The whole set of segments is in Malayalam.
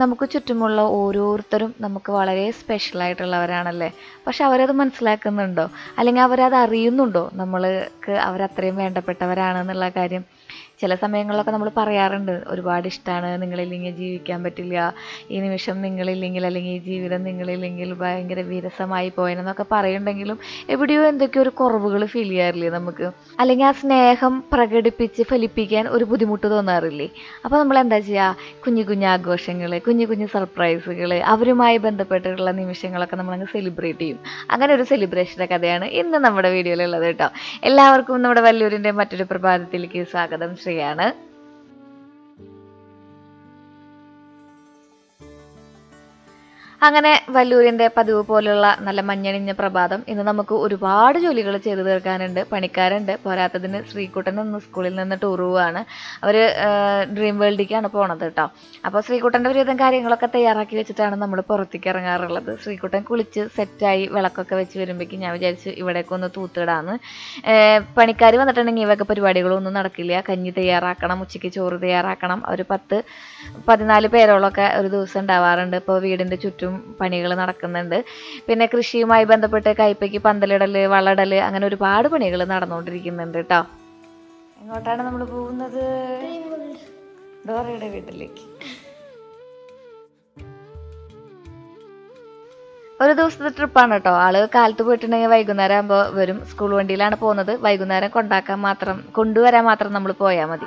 നമുക്ക് ചുറ്റുമുള്ള ഓരോരുത്തരും നമുക്ക് വളരെ സ്പെഷ്യലായിട്ടുള്ളവരാണല്ലേ. പക്ഷെ അവരത് മനസ്സിലാക്കുന്നുണ്ടോ? അല്ലെങ്കിൽ അവരത് അറിയുന്നുണ്ടോ നമ്മൾക്ക് അവരത്രയും വേണ്ടപ്പെട്ടവരാണെന്നുള്ള കാര്യം? ചില സമയങ്ങളിലൊക്കെ നമ്മൾ പറയാറുണ്ട്, ഒരുപാട് ഇഷ്ടമാണ്, നിങ്ങളില്ലെങ്കിൽ ജീവിക്കാൻ പറ്റില്ല, ഈ നിമിഷം നിങ്ങളില്ലെങ്കിൽ അല്ലെങ്കിൽ ഈ ജീവിതം നിങ്ങളില്ലെങ്കിൽ ഭയങ്കര വിരസമായി പോയെന്നൊക്കെ പറയുന്നുണ്ടെങ്കിലും എവിടെയോ എന്തൊക്കെയോ ഒരു കുറവുകൾ ഫീൽ ചെയ്യാറില്ലേ നമുക്ക്? അല്ലെങ്കിൽ ആ സ്നേഹം പ്രകടിപ്പിച്ച് ഫലിപ്പിക്കാൻ ഒരു ബുദ്ധിമുട്ട് തോന്നാറില്ലേ? അപ്പോൾ നമ്മൾ എന്താ ചെയ്യുക? കുഞ്ഞു കുഞ്ഞു ആഘോഷങ്ങൾ, കുഞ്ഞു കുഞ്ഞു സർപ്രൈസുകൾ, അവരുമായി ബന്ധപ്പെട്ടിട്ടുള്ള നിമിഷങ്ങളൊക്കെ നമ്മളങ്ങ് സെലിബ്രേറ്റ് ചെയ്യും. അങ്ങനെ ഒരു സെലിബ്രേഷൻ്റെ കഥയാണ് ഇന്ന് നമ്മുടെ വീഡിയോയിലുള്ളത് കേട്ടോ. എല്ലാവർക്കും നമ്മുടെ വല്ലൂരിൻ്റെ മറ്റൊരു പ്രഭാതത്തിലേക്ക് സ്വാഗതം. ശ്രീയാണ്. അങ്ങനെ വല്ലൂരിൻ്റെ പതിവ് പോലുള്ള നല്ല മഞ്ഞണിഞ്ഞ പ്രഭാതം. ഇന്ന് നമുക്ക് ഒരുപാട് ജോലികൾ ചെയ്തു തീർക്കാനുണ്ട്, പണിക്കാരുണ്ട്. പോരാത്തതിന് ശ്രീകുട്ടൻ ഇന്ന് സ്കൂളിൽ നിന്ന് ടൂർ പോവുകയാണ്. അവർ ഡ്രീം വേൾഡിലേക്കാണ് പോണത് കേട്ടോ. അപ്പോൾ ശ്രീകുട്ടൻ്റെ ഒരുവിധം കാര്യങ്ങളൊക്കെ തയ്യാറാക്കി വെച്ചിട്ടാണ് നമ്മൾ പുറത്തേക്ക് ഇറങ്ങാറുള്ളത്. ശ്രീകുട്ടൻ കുളിച്ച് സെറ്റായി വിളക്കൊക്കെ വെച്ച് വരുമ്പോഴേക്കും ഞാൻ വിചാരിച്ചു ഇവിടേക്ക് ഒന്ന് തൂത്തിടാന്ന്. പണിക്കാർ വന്നിട്ടുണ്ടെങ്കിൽ ഇവയൊക്കെ പരിപാടികളൊന്നും നടക്കില്ല. കഞ്ഞി തയ്യാറാക്കണം, ഉച്ചയ്ക്ക് ചോറ് തയ്യാറാക്കണം. ഒരു 10-14 പേരോളമൊക്കെ ഒരു ദിവസം ഉണ്ടാവാറുണ്ട്. ഇപ്പോൾ വീടിൻ്റെ ചുറ്റും പണികൾ നടക്കുന്നുണ്ട്. പിന്നെ കൃഷിയുമായി ബന്ധപ്പെട്ട് കയ്പയ്ക്ക് പന്തലിടല്, വളടല്, അങ്ങനെ ഒരുപാട് പണികൾ നടന്നുകൊണ്ടിരിക്കുന്നുണ്ട് കേട്ടോ. എങ്ങോട്ടാണ് നമ്മൾ പോകുന്നത്? ഡോറയുടെ വീട്ടിലേക്ക്. ഒരു ദിവസത്തെ ട്രിപ്പാണ് കേട്ടോ. ആള് കാലത്ത് പോയിട്ടുണ്ടെങ്കിൽ വൈകുന്നേരം ആകുമ്പോൾ വരും. സ്കൂൾ വണ്ടിയിലാണ് പോകുന്നത്. വൈകുന്നേരം കൊണ്ടുവരാൻ മാത്രം നമ്മൾ പോയാൽ മതി.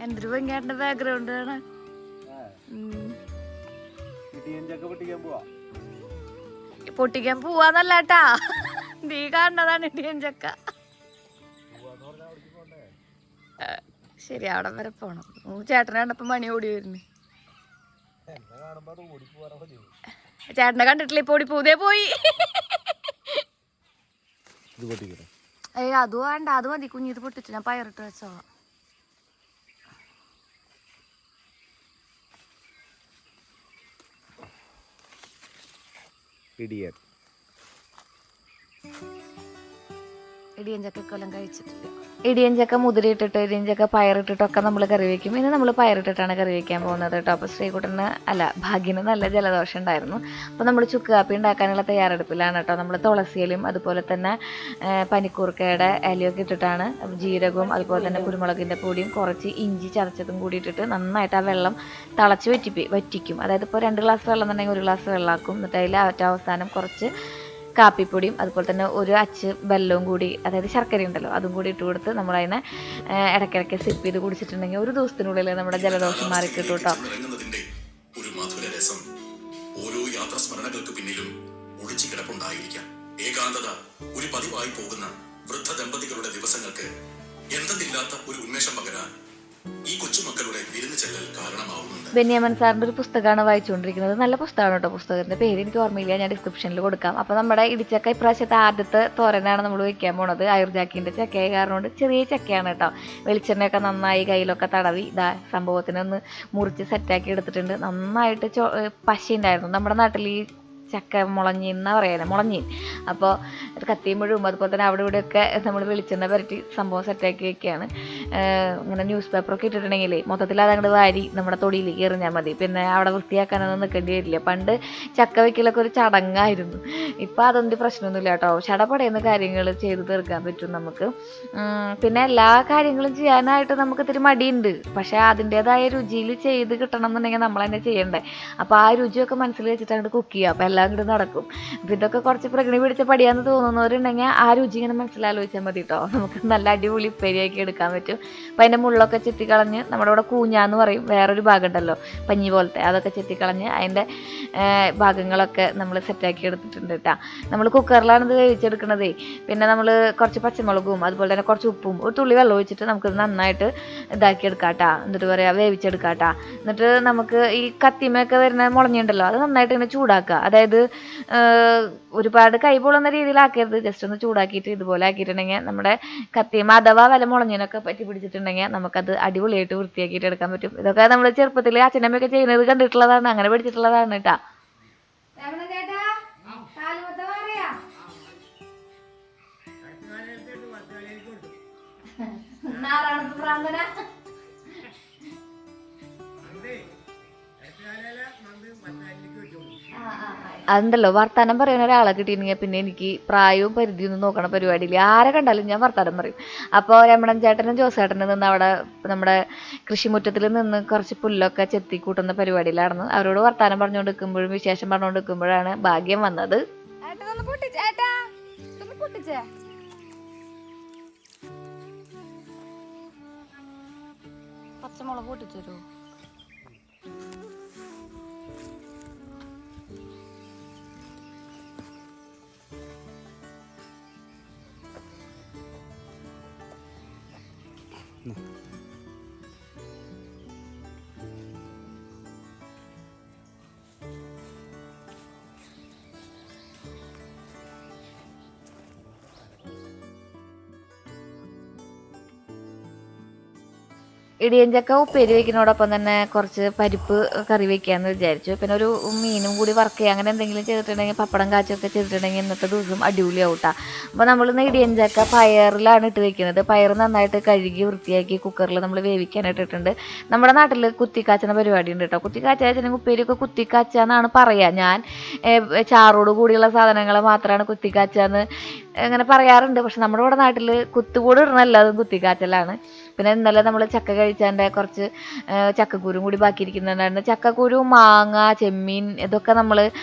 എന്തൊരു ഭംഗിയായിട്ട് ബാക്ക്ഗ്രൗണ്ട് ആണ്. പൊട്ടിക്കാൻ പോവാന്നല്ലാട്ടാ, നീ കാണുന്നതാണ് ഇടിയൻ ചക്ക. ശരി, അവിടെ വരെ പോണം. ചേട്ടനെ കണ്ടപ്പോ മണി ഓടി വരുന്നു. ചേട്ടനെ കണ്ടിട്ടില്ല, ഇപ്പൊ ഓടി പോതേ പോയി. അത് വേണ്ട, അത് മതി. കുഞ്ഞിത് പൊട്ടിച്ചു, ഞാൻ പയറിട്ട് വെച്ചോളാം. ഇടിയഞ്ചക്ക കൊല്ലം കഴിച്ചിട്ടില്ല. ഇടിയഞ്ചക്ക മുതിരിട്ടിട്ട് ഇടിയഞ്ചക്ക പയറിട്ടിട്ടൊക്കെ നമ്മൾ കറി വയ്ക്കും. ഇന്ന് നമ്മൾ പയറിട്ടിട്ടാണ് കറി വയ്ക്കാൻ പോകുന്നത് കേട്ടോ. അപ്പോൾ ശ്രീകുട്ടന് ഭാഗ്യന് നല്ല ജലദോഷം ഉണ്ടായിരുന്നു. അപ്പോൾ നമ്മൾ ചുക്ക് കാപ്പി ഉണ്ടാക്കാനുള്ള തയ്യാറെടുപ്പിലാണ് കേട്ടോ. നമ്മൾ തുളസിയിലും അതുപോലെ തന്നെ പനിക്കൂർക്കയുടെ ഇലയൊക്കെ ഇട്ടിട്ടാണ്, ജീരകവും അതുപോലെ തന്നെ കുരുമുളകിൻ്റെ പൊടിയും കുറച്ച് ഇഞ്ചി ചതച്ചതും കൂടി ഇട്ടിട്ട് നന്നായിട്ട് ആ വെള്ളം തിളച്ച് വറ്റിക്കും. അതായത് ഇപ്പോൾ 2 ഗ്ലാസ് വെള്ളം എന്നുണ്ടെങ്കിൽ 1 ഗ്ലാസ് വെള്ളമാക്കും. എന്നിട്ട് അതിൽ അവസാനം കുറച്ച് കാപ്പിപ്പൊടിയും അതുപോലെ തന്നെ ഒരു അച്ച് വെല്ലവും കൂടി, അതായത് ശർക്കര ഉണ്ടല്ലോ, അതും കൂടി ഇട്ട് കൊടുത്ത് നമ്മളതിനെ ഇടയ്ക്കിടയ്ക്ക് സിപ്പ് ചെയ്ത് കുടിച്ചിട്ടുണ്ടെങ്കിൽ ഒരു ദിവസത്തിനുള്ളിൽ നമ്മുടെ ജലദോഷം മാറി കിട്ടും കേട്ടോ. ഒരു മധുര രസം ഓരോ യാത്രാ സ്മരണകൾക്ക് പിന്നിലും ഒളിച്ചു കിടപ്പുണ്ടായിരിക്കാം. ഏകാന്തത ഒരു പതിവായി പോകുന്ന വൃദ്ധ ദമ്പതികളുടെ ദിവസങ്ങൾക്ക് എന്തെന്നില്ലാത്ത ഒരു ഉന്മേഷം പകരാൻ ഈ കൊച്ചുമക്കളുടെ വിരുന്ന് ചെല്ലൽ കാരണമാവുന്നുണ്ട്. ബെന്യാമൻ സാറിൻ്റെ ഒരു പുസ്തകമാണ് വായിച്ചുകൊണ്ടിരിക്കുന്നത്. നല്ല പുസ്തകമാണ് കേട്ടോ. പുസ്തകത്തിൻ്റെ പേര് എനിക്ക് ഓർമ്മയില്ല, ഞാൻ ഡിസ്ക്രിപ്ഷനിൽ കൊടുക്കാം. അപ്പോൾ നമ്മുടെ ഇടിച്ചക്ക ഇപ്രാവശ്യത്തെ ആദ്യത്തെ തോരനാണ് നമ്മൾ വയ്ക്കാൻ പോണത്. ആയുർജാക്കിൻ്റെ ചക്കയെ കാരണം ചെറിയ ചക്കയാണ് കേട്ടോ. വെളിച്ചെണ്ണയൊക്കെ നന്നായി കയ്യിലൊക്കെ തടവി സംഭവത്തിനൊന്ന് മുറിച്ച് സെറ്റാക്കി എടുത്തിട്ടുണ്ട്. നന്നായിട്ട് പശ ഉണ്ടായിരുന്നു. നമ്മുടെ നാട്ടിൽ ഈ ചക്ക മുളഞ്ഞീൻ എന്നാ പറയാനേ, മുളഞ്ഞീൻ. അപ്പോൾ കത്തിയും മുഴുവൻ അതുപോലെ തന്നെ അവിടെ ഇവിടെയൊക്കെ നമ്മൾ വെളിച്ചെണ്ണ പുരട്ടി സംഭവം സെറ്റാക്കി വെക്കുകയാണ്. ഇങ്ങനെ ന്യൂസ് പേപ്പറൊക്കെ ഇട്ടിട്ടുണ്ടെങ്കിൽ മൊത്തത്തിൽ അതങ്ങോട്ട് വാരി നമ്മുടെ തൊടിയിലേക്ക് എറിഞ്ഞാൽ മതി. പിന്നെ അവിടെ വൃത്തിയാക്കാനൊന്നും നിൽക്കേണ്ടി വരില്ല. പണ്ട് ചക്ക വയ്ക്കലൊക്കെ ഒരു ചടങ്ങായിരുന്നു. ഇപ്പം അതൊന്നും പ്രശ്നമൊന്നുമില്ല കേട്ടോ. ചടപടയുന്ന കാര്യങ്ങൾ ചെയ്തു തീർക്കാൻ പറ്റും നമുക്ക്. പിന്നെ എല്ലാ കാര്യങ്ങളും ചെയ്യാനായിട്ട് നമുക്ക് ഇത്തിരി മടിയുണ്ട്. പക്ഷേ അതിൻ്റേതായ രുചിയിൽ ചെയ്ത് കിട്ടണം എന്നുണ്ടെങ്കിൽ നമ്മൾ തന്നെ ചെയ്യണ്ടേ. അപ്പോൾ ആ രുചിയൊക്കെ മനസ്സിൽ വെച്ചിട്ട് അങ്ങോട്ട് കുക്ക് ചെയ്യുക. അപ്പോൾ എല്ലാം കൂടി നടക്കും. അപ്പോൾ ഇതൊക്കെ കുറച്ച് പ്രകൃതി പിടിച്ച പടിയാന്ന് തോന്നുന്നവരുണ്ടെങ്കിൽ ആ രുചി ഇങ്ങനെ മനസ്സിലാലോചിച്ചാൽ മതി കേട്ടോ. നമുക്ക് നല്ല അടിപൊളി ഉപ്പേരിയാക്കി എടുക്കാൻ പറ്റും. അപ്പം അതിൻ്റെ മുള്ളൊക്കെ ചെത്തിക്കളഞ്ഞ്, നമ്മുടെ ഇവിടെ കൂഞ്ഞാന്ന് പറയും, വേറൊരു ഭാഗം ഉണ്ടല്ലോ പഞ്ഞി പോലത്തെ, അതൊക്കെ ചെത്തിക്കളഞ്ഞ് അതിൻ്റെ ഭാഗങ്ങളൊക്കെ നമ്മൾ സെറ്റാക്കി എടുത്തിട്ടുണ്ട് കേട്ടോ. നമ്മൾ കുക്കറിലാണ് ഇത് വേവിച്ചെടുക്കണതേ. പിന്നെ നമ്മൾ കുറച്ച് പച്ചമുളകും അതുപോലെ തന്നെ കുറച്ച് ഉപ്പും ഒരു തുള്ളി വെള്ളം ഒഴിച്ചിട്ട് നമുക്കിത് നന്നായിട്ട് ഇതാക്കി എടുക്കാം കേട്ടോ. എന്നിട്ട് വേവിച്ചെടുക്കാം കേട്ടോ. എന്നിട്ട് നമുക്ക് ഈ കത്തിമയൊക്കെ വരുന്ന മുളഞ്ഞുണ്ടല്ലോ, അത് നന്നായിട്ട് ഇങ്ങനെ ചൂടാക്കുക. അതായത് അതായത് ഒരുപാട് കൈ പൊള്ളുന്ന രീതിയിലാക്കരുത്. ജസ്റ്റ് ഒന്ന് ചൂടാക്കിയിട്ട് ഇതുപോലെ ആക്കിയിട്ടുണ്ടെങ്കിൽ നമ്മുടെ കത്തിയും അഥവാ വല്ല മുളഞ്ഞിനൊക്കെ പറ്റി പിടിച്ചിട്ടുണ്ടെങ്കിൽ നമുക്കത് അടിപൊളിയായിട്ട് വൃത്തിയാക്കിയിട്ട് എടുക്കാൻ പറ്റും. ഇതൊക്കെ നമ്മൾ ചെറുപ്പത്തിൽ അച്ഛനമ്മയൊക്കെ ചെയ്യുന്നത് കണ്ടിട്ടുള്ളതാണ്, അങ്ങനെ പഠിച്ചിട്ടുള്ളതാണ് കേട്ടാ. അതുണ്ടല്ലോ, വർത്താനം പറയുന്ന ഒരാളെ കിട്ടിയിട്ടുണ്ടെങ്കിൽ പിന്നെ എനിക്ക് പ്രായവും പരിധിയൊന്നും നോക്കണ പരിപാടിയില്ല. ആരെ കണ്ടാലും ഞാൻ വർത്താനം പറയും. അപ്പോൾ രമണൻ ചേട്ടനും ജോസേട്ടനും നിന്ന് അവിടെ നമ്മുടെ കൃഷിമുറ്റത്തിൽ നിന്ന് കുറച്ച് പുല്ലൊക്കെ ചെത്തി കൂട്ടുന്ന പരിപാടിയിലായിരുന്നു. അവരോട് വർത്താനം പറഞ്ഞുകൊണ്ട് നിൽക്കുമ്പോഴും വിശേഷം പറഞ്ഞുകൊണ്ട് നിൽക്കുമ്പോഴാണ് ഭാഗ്യം വന്നത്. പച്ചമുളക് പൊട്ടിച്ചേരോ? ഇടിയഞ്ചക്ക ഉപ്പേരി വയ്ക്കുന്നതോടൊപ്പം തന്നെ കുറച്ച് പരിപ്പ് കറി വയ്ക്കാമെന്ന് വിചാരിച്ചു. പിന്നെ ഒരു മീനും കൂടി വർക്ക് ചെയ്യുക, അങ്ങനെ എന്തെങ്കിലും ചെയ്തിട്ടുണ്ടെങ്കിൽ പപ്പടം കാച്ചൊക്കെ ചെയ്തിട്ടുണ്ടെങ്കിൽ ഇന്നത്തെ ദിവസം അടിപൊളിയാവും കേട്ടോ. അപ്പോൾ നമ്മളിന്ന് ഇടിയഞ്ചക്ക പയറിലാണ് ഇട്ട് വെക്കുന്നത്. പയർ നന്നായിട്ട് കഴുകി വൃത്തിയാക്കി കുക്കറിൽ നമ്മൾ വേവിക്കാനായിട്ടിട്ടുണ്ട്. നമ്മുടെ നാട്ടിൽ കുത്തിക്കാച്ചുന്ന പരിപാടി ഉണ്ട് കേട്ടോ. കുത്തിക്കാച്ചാച്ചെങ്കിൽ ഉപ്പേരിയൊക്കെ കുത്തിക്കാച്ചാന്നാണ് പറയുക. ഞാൻ ചാറോട് കൂടിയുള്ള സാധനങ്ങൾ മാത്രമാണ് കുത്തിക്കാച്ചാന്ന് അങ്ങനെ പറയാറുണ്ട്. പക്ഷെ നമ്മുടെ ഇവിടെ നാട്ടിൽ കുത്തുകൂടി ഇടണമല്ല, അതും കുത്തിക്കാച്ചലാണ്. പിന്നെ ഇന്നലെ നമ്മൾ ചക്ക കഴിച്ചതിൻ്റെ കുറച്ച് ചക്കക്കുരും കൂടി ബാക്കിയിരിക്കുന്നുണ്ടായിരുന്നു. ചക്കക്കുരു, മാങ്ങ, ചെമ്മീൻ ഇതൊക്കെ നമ്മൾ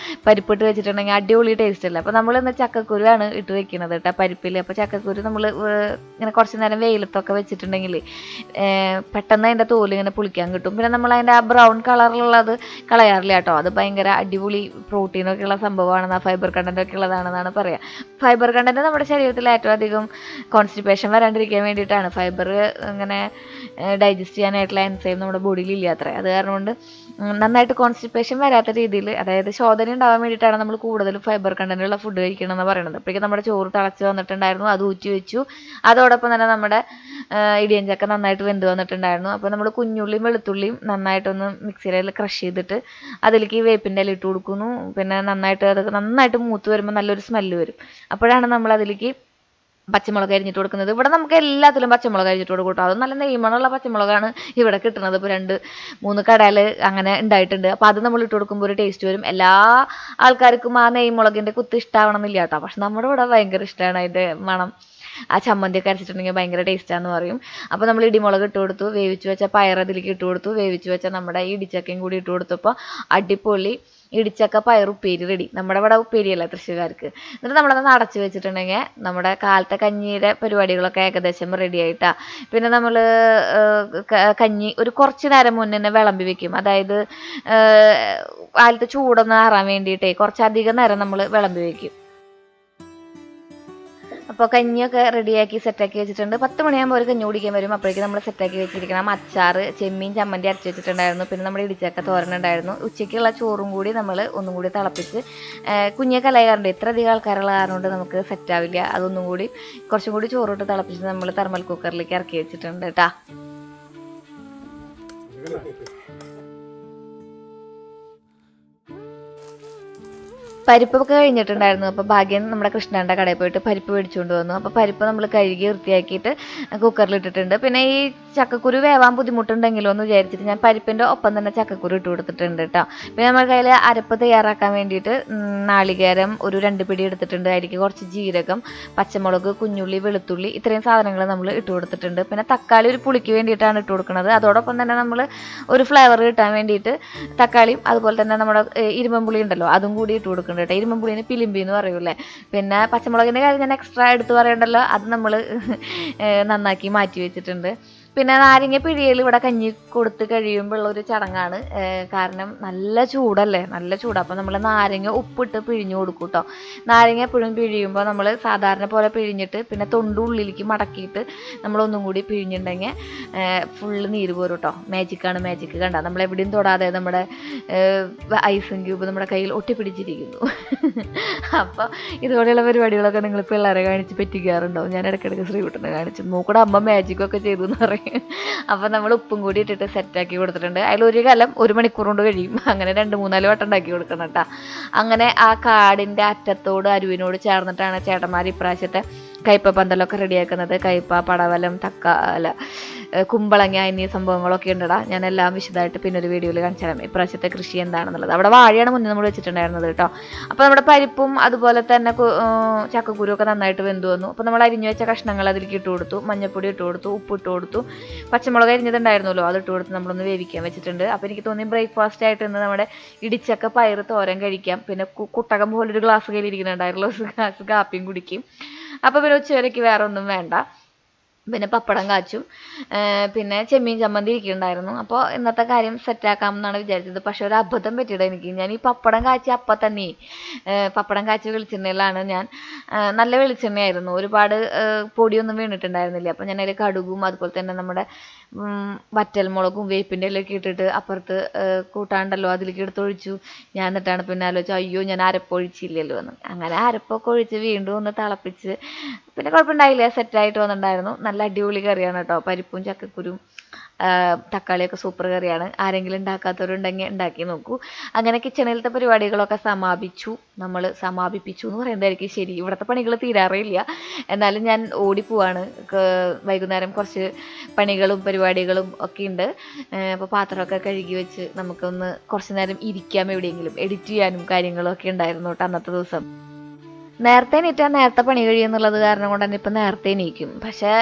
പരിപ്പിട്ട് വെച്ചിട്ടുണ്ടെങ്കിൽ അടിപൊളി ടേസ്റ്റ് അല്ലേ. അപ്പോൾ നമ്മൾ ഇന്ന് ചക്കക്കുരുവാണ് ഇട്ട് വെക്കുന്നത് കേട്ടോ പരിപ്പിൽ. അപ്പോൾ ചക്കക്കുരു നമ്മൾ ഇങ്ങനെ കുറച്ച് നേരം വെയിലത്തൊക്കെ വെച്ചിട്ടുണ്ടെങ്കിൽ പെട്ടെന്ന് അതിൻ്റെ തോല് ഇങ്ങനെ പുളിക്കാൻ കിട്ടും. പിന്നെ നമ്മൾ അതിൻ്റെ ആ ബ്രൗൺ കളറിലുള്ളത് കളയാറില്ല കേട്ടോ. അത് ഭയങ്കര അടിപൊളി പ്രോട്ടീനൊക്കെ ഉള്ള സംഭവമാണെന്ന്, ഫൈബർ കണ്ടൻറ്റൊക്കെ ഉള്ളതാണെന്നാണ് പറയുക. ഫൈബർ കണ്ടൻറ്റ് നമ്മുടെ ശരീരത്തിൽ ഏറ്റവും അധികം കോൺസ്റ്റിപ്പേഷൻ വരാണ്ടിരിക്കാൻ വേണ്ടിയിട്ടാണ്. ഫൈബർ ഇങ്ങനെ ഡൈജസ്റ്റ് ചെയ്യാനായിട്ടുള്ള എൻസൈം നമ്മുടെ ബോഡിയിൽ ഇല്ലാത്ര. അത് കാരണം കൊണ്ട് നന്നായിട്ട് കോൺസ്റ്റിപ്പേഷൻ വരാത്ത രീതിയിൽ, അതായത് ശോധന ഉണ്ടാവാൻ വേണ്ടിയിട്ടാണ് നമ്മൾ കൂടുതലും ഫൈബർ കണ്ടൻറ്റുള്ള ഫുഡ് കഴിക്കണം എന്ന് പറയുന്നത്. അപ്പോഴേക്കും നമ്മുടെ ചോറ് തിളച്ച് വന്നിട്ടുണ്ടായിരുന്നു, അത് ഊറ്റി വെച്ചു. അതോടൊപ്പം തന്നെ നമ്മുടെ ഇടിയഞ്ചക്ക നന്നായിട്ട് വെന്ത് വന്നിട്ടുണ്ടായിരുന്നു. അപ്പോൾ നമ്മൾ കുഞ്ഞുള്ളിയും വെളുത്തുള്ളിയും നന്നായിട്ടൊന്ന് മിക്സിയിൽ ക്രഷ് ചെയ്തിട്ട് അതിലേക്ക് വേപ്പിൻ്റെ ഇല ഇട്ട് കൊടുക്കുന്നു. പിന്നെ നന്നായിട്ട് മൂത്ത് വരുമ്പോൾ നല്ലൊരു സ്മെല്ല് വരും. അപ്പോഴാണ് നമ്മൾ അതിലേക്ക് പച്ചമുളക് അരിഞ്ഞിട്ട് കൊടുക്കുന്നത്. ഇവിടെ നമുക്ക് എല്ലാത്തിലും പച്ചമുളക് അരിഞ്ഞിട്ട് കൊടുക്കും കേട്ടോ. അത് നല്ല നെയ്മണമുള്ള പച്ചമുളകാണ് ഇവിടെ കിട്ടുന്നത്. ഇപ്പോൾ 2-3 കടയിൽ അങ്ങനെ ഉണ്ടായിട്ടുണ്ട്. അപ്പോൾ അത് നമ്മൾ ഇട്ട് കൊടുക്കുമ്പോൾ ഒരു ടേസ്റ്റ് വരും. എല്ലാ ആൾക്കാർക്കും ആ നെയ്മുളകിൻ്റെ കുത്ത് ഇഷ്ടമാവണമെന്നില്ല കേട്ടോ. പക്ഷെ നമ്മുടെ ഇവിടെ ഭയങ്കര ഇഷ്ടമാണ് അതിൻ്റെ മണം. ആ ചമ്മന്തിയൊക്കെ അരച്ചിട്ടുണ്ടെങ്കിൽ ഭയങ്കര ടേസ്റ്റാന്ന് പറയും. അപ്പോൾ നമ്മൾ ഇടിമുളക് ഇട്ട് കൊടുത്തു, വേവിച്ച് വെച്ച പയർ അതിലേക്ക് ഇട്ട് കൊടുത്തു, വേവിച്ച് വെച്ച നമ്മുടെ ഇടിച്ചക്കയും കൂടി ഇട്ട് കൊടുത്തപ്പോൾ അടിപൊളി ഇടിച്ചക്ക പയർ ഉപ്പേരി റെഡി. നമ്മുടെ ഇവിടെ ഉപ്പേരിയല്ല തൃശ്ശൂർക്കാർക്ക്. എന്നിട്ട് നമ്മളത് അടച്ച് വെച്ചിട്ടുണ്ടെങ്കിൽ നമ്മുടെ കാലത്തെ കഞ്ഞിയുടെ പരിപാടികളൊക്കെ ഏകദേശം റെഡി ആയിട്ടാ. പിന്നെ നമ്മൾ കഞ്ഞി ഒരു കുറച്ച് നേരം മുന്നേ തന്നെ വിളമ്പി വെക്കും. അതായത് കാലത്ത് ചൂടൊന്ന് ആറാൻ വേണ്ടിയിട്ടേ കുറച്ചധികം നേരം നമ്മൾ വിളമ്പി വെക്കും. അപ്പോൾ കഞ്ഞിയൊക്കെ റെഡിയാക്കി സെറ്റാക്കി വെച്ചിട്ടുണ്ട്. 10 മണിയാകുമ്പോൾ ഒരു കഞ്ഞി കുടിക്കാൻ വരും. അപ്പോഴേക്കും നമ്മൾ സെറ്റാക്കി വെച്ചിരിക്കണം. അച്ചാർ, ചെമ്മീൻ ചമ്മന്തി അരച്ച് വെച്ചിട്ടുണ്ടായിരുന്നു. പിന്നെ നമ്മുടെ ഇടിച്ചക്ക തോരനുണ്ടായിരുന്നു. ഉച്ചയ്ക്കുള്ള ചോറും കൂടി നമ്മൾ ഒന്നും കൂടി തിളപ്പിച്ച് കുഞ്ഞെ കലയാറുണ്ട്. ഇത്ര അധികം ആൾക്കാരുള്ള കാരണം കൊണ്ട് നമുക്ക് സെറ്റാവില്ല. അതൊന്നും കൂടി കുറച്ചും കൂടി ചോറിട്ട് തിളപ്പിച്ച് നമ്മൾ തെർമൽ കുക്കറിലേക്ക് ഇറക്കി വെച്ചിട്ടുണ്ട് കേട്ടോ. പരിപ്പൊക്കെ കഴിഞ്ഞിട്ടുണ്ടായിരുന്നു. അപ്പോൾ ഭാഗ്യം നമ്മുടെ കൃഷ്ണൻ്റെ കടയിൽ പോയിട്ട് പരിപ്പ് മേടിച്ചുകൊണ്ട് വന്നു. അപ്പോൾ പരിപ്പ് നമ്മൾ കഴുകി വൃത്തിയാക്കിയിട്ട് കുക്കറിലിട്ടിട്ടുണ്ട്. പിന്നെ ഈ ചക്കക്കുരു വേവാൻ ബുദ്ധിമുട്ടുണ്ടെങ്കിലോ എന്ന് വിചാരിച്ചിട്ട് ഞാൻ പരിപ്പിൻ്റെ ഒപ്പം തന്നെ ചക്കക്കുരു ഇട്ട് കൊടുത്തിട്ടുണ്ട് കേട്ടോ. പിന്നെ നമ്മുടെ കയ്യിൽ അരപ്പ് തയ്യാറാക്കാൻ വേണ്ടിയിട്ട് നാളികേരം ഒരു 2 പിടി എടുത്തിട്ടുണ്ട്. അതിലേക്ക് കുറച്ച് ജീരകം, പച്ചമുളക്, കുഞ്ഞുള്ളി, വെളുത്തുള്ളി ഇത്രയും സാധനങ്ങൾ നമ്മൾ ഇട്ട് കൊടുത്തിട്ടുണ്ട്. പിന്നെ തക്കാളി ഒരു പുളിക്ക് വേണ്ടിയിട്ടാണ് ഇട്ട് കൊടുക്കുന്നത്. അതോടൊപ്പം തന്നെ നമ്മൾ ഒരു ഫ്ലേവർ കിട്ടാൻ വേണ്ടിയിട്ട് തക്കാളിയും അതുപോലെ തന്നെ നമ്മുടെ ഇരുമ്പുളി ഉണ്ടല്ലോ അതും കൂടി ഇട്ട് കൊടുക്കുന്നുണ്ട് കേട്ടോ. ഇരുമ്പുളിന് പിലിമ്പി എന്ന് പറയൂലേ. പിന്നെ പച്ചമുളകിൻ്റെ കാര്യം ഞാൻ എക്സ്ട്രാ എടുത്ത് പറയണ്ടല്ലോ, അത് നമ്മൾ നന്നാക്കി മാറ്റി വെച്ചിട്ടുണ്ട്. പിന്നെ നാരങ്ങ പിഴിയൽ ഇവിടെ കഞ്ഞി കൊടുത്ത് കഴിയുമ്പോൾ ഉള്ളൊരു ചടങ്ങാണ്. കാരണം നല്ല ചൂടല്ലേ, നല്ല ചൂട്. അപ്പോൾ നമ്മൾ നാരങ്ങ ഉപ്പിട്ട് പിഴിഞ്ഞു കൊടുക്കും കേട്ടോ. നാരങ്ങ എപ്പോഴും പിഴിയുമ്പോൾ നമ്മൾ സാധാരണ പോലെ പിഴിഞ്ഞിട്ട് പിന്നെ തൊണ്ട് ഉള്ളിലേക്ക് മടക്കിയിട്ട് നമ്മളൊന്നും കൂടി പിഴിഞ്ഞിട്ടുണ്ടെങ്കിൽ ഫുള്ള് നീര് പോരും കേട്ടോ. മാജിക്കാണ്, മാജിക്ക്. കണ്ട നമ്മളെവിടെയും തൊടാതെ നമ്മുടെ ഐസും ക്യൂബ് നമ്മുടെ കയ്യിൽ ഒട്ടിപ്പിടിച്ചിരിക്കുന്നു. അപ്പോൾ ഇതുപോലെയുള്ള പരിപാടികളൊക്കെ നിങ്ങൾ പിള്ളേരെ കാണിച്ച് പറ്റിക്കാറുണ്ടാവും. ഞാൻ ഇടയ്ക്കിടയ്ക്ക് ശ്രീകുട്ടനെ കാണിച്ചു നോക്കൂടെ അമ്മ മാജിക്കൊക്കെ ചെയ്തു എന്ന് പറയും. അപ്പോൾ നമ്മൾ ഉപ്പും കൂടി ഇട്ടിട്ട് സെറ്റാക്കി കൊടുത്തിട്ടുണ്ട്. അതിലൊരു കലം 1 മണിക്കൂർ കൊണ്ട് കഴിയും. അങ്ങനെ 2-3-4 വട്ടം ഉണ്ടാക്കി കൊടുക്കണം കേട്ടോ. അങ്ങനെ ആ കാടിൻ്റെ അറ്റത്തോട് അരുവിനോട് ചേർന്നിട്ടാണ് ചേട്ടന്മാർ ഇപ്രാവശ്യത്തെ കയ്പ പന്തലൊക്കെ റെഡിയാക്കുന്നത്. കയ്പ, പടവലം, കുമ്പളങ്ങ എന്നീ സംഭവങ്ങളൊക്കെ ഉണ്ടടാ. ഞാൻ എല്ലാം വിശദമായിട്ട് പിന്നെ ഒരു വീഡിയോയിൽ കാണിച്ചു തരാം ഇപ്രാവശ്യത്തെ കൃഷി എന്താണെന്നുള്ളത്. അവിടെ വാഴയാണ് മുന്നേ നമ്മൾ വെച്ചിട്ടുണ്ടായിരുന്നത് കേട്ടോ. അപ്പോൾ നമ്മുടെ പരിപ്പും അതുപോലെ തന്നെ ചക്കക്കുരുവൊക്കെ നന്നായിട്ട് വെന്ത് വന്നു. അപ്പോൾ നമ്മൾ അരിഞ്ഞു വെച്ച കഷ്ണങ്ങൾ അതിലേക്ക് ഇട്ട് കൊടുത്തു, മഞ്ഞൾപ്പൊടി ഇട്ട് കൊടുത്തു, ഉപ്പ് ഇട്ട് കൊടുത്തു, പച്ചമുളക് അരിഞ്ഞതുണ്ടായിരുന്നല്ലോ അത് ഇട്ട് കൊടുത്ത് നമ്മളൊന്ന് വേവിക്കാൻ വെച്ചിട്ടുണ്ട്. അപ്പോൾ എനിക്ക് തോന്നി ബ്രേക്ക്ഫാസ്റ്റ് ആയിട്ട് ഇന്ന് നമ്മുടെ ഇടിച്ചക്ക പയർ തോരൻ കഴിക്കാം. പിന്നെ കുട്ടകം പോലൊരു ഗ്ലാസ് കയ്യിലിരിക്കുന്നുണ്ടായിരുന്നല്ലോ, ഗ്ലാസ് കാപ്പിയും കുടിക്കും. അപ്പോൾ പിന്നെ ഉച്ചവരയ്ക്ക് വേറെ ഒന്നും വേണ്ട. പിന്നെ പപ്പടം കാച്ചും, പിന്നെ ചെമ്മീൻ ചമ്മന്തി ഇരിക്കുന്നുണ്ടായിരുന്നു. അപ്പോൾ ഇന്നത്തെ കാര്യം സെറ്റാക്കാമെന്നാണ് വിചാരിച്ചത്. പക്ഷെ ഒരു അബദ്ധം പറ്റിയിട്ട് എനിക്ക്, ഞാൻ ഈ പപ്പടം കാച്ചി അപ്പം തന്നെ പപ്പടം കാച്ചി വെളിച്ചെണ്ണയിലാണ് ഞാൻ. നല്ല വെളിച്ചെണ്ണയായിരുന്നു, ഒരുപാട് പൊടിയൊന്നും വീണിട്ടുണ്ടായിരുന്നില്ല. അപ്പോൾ ഞാൻ അതിൽ കടുകും അതുപോലെ തന്നെ നമ്മുടെ വറ്റൽമുളകും വേപ്പിൻ്റെ ഇലയൊക്കെ ഇട്ടിട്ട് അപ്പുറത്ത് കൂട്ടാണ്ടല്ലോ അതിലേക്ക് എടുത്തൊഴിച്ചു. ഞാൻ എന്നിട്ടാണ് പിന്നെ ആലോചിച്ചു, അയ്യോ ഞാൻ അരപ്പൊഴിച്ചില്ലല്ലോ എന്ന്. അങ്ങനെ അരപ്പൊക്കെ ഒഴിച്ച് വീണ്ടും ഒന്ന് തിളപ്പിച്ച് പിന്നെ കുഴപ്പമുണ്ടായില്ല, സെറ്റായിട്ട് വന്നിട്ടുണ്ടായിരുന്നു. നല്ല അടിപൊളി കറിയാണ് കേട്ടോ. പരിപ്പും ചക്കക്കുരും തക്കാളിയൊക്കെ സൂപ്പർ കറിയാണ്. ആരെങ്കിലും ഉണ്ടാക്കാത്തവരുണ്ടെങ്കിൽ ഉണ്ടാക്കി നോക്കൂ. അങ്ങനെ കിച്ചണിലത്തെ പരിപാടികളൊക്കെ സമാപിപ്പിച്ചു എന്ന് പറയുന്നതായിരിക്കും ശരി. ഇവിടുത്തെ പണികൾ തീരാറില്ല, എന്നാലും ഞാൻ ഓടിപ്പോവാണ്. വൈകുന്നേരം കുറച്ച് പണികളും പരിപാടികളും ഒക്കെ ഉണ്ട്. അപ്പോൾ പാത്രമൊക്കെ കഴുകി വെച്ച് നമുക്കൊന്ന് കുറച്ച് നേരം ഇരിക്കാം എവിടെയെങ്കിലും. എഡിറ്റ് ചെയ്യാനും കാര്യങ്ങളും ഒക്കെ ഉണ്ടായിരുന്നു കേട്ടോ അന്നത്തെ ദിവസം. നേരത്തെ എണീറ്റാൽ നേരത്തെ പണി കഴിയുമെന്നുള്ളത് കാരണം കൊണ്ട് തന്നെ ഇപ്പം നേരത്തെ എണീക്കും. പക്ഷേ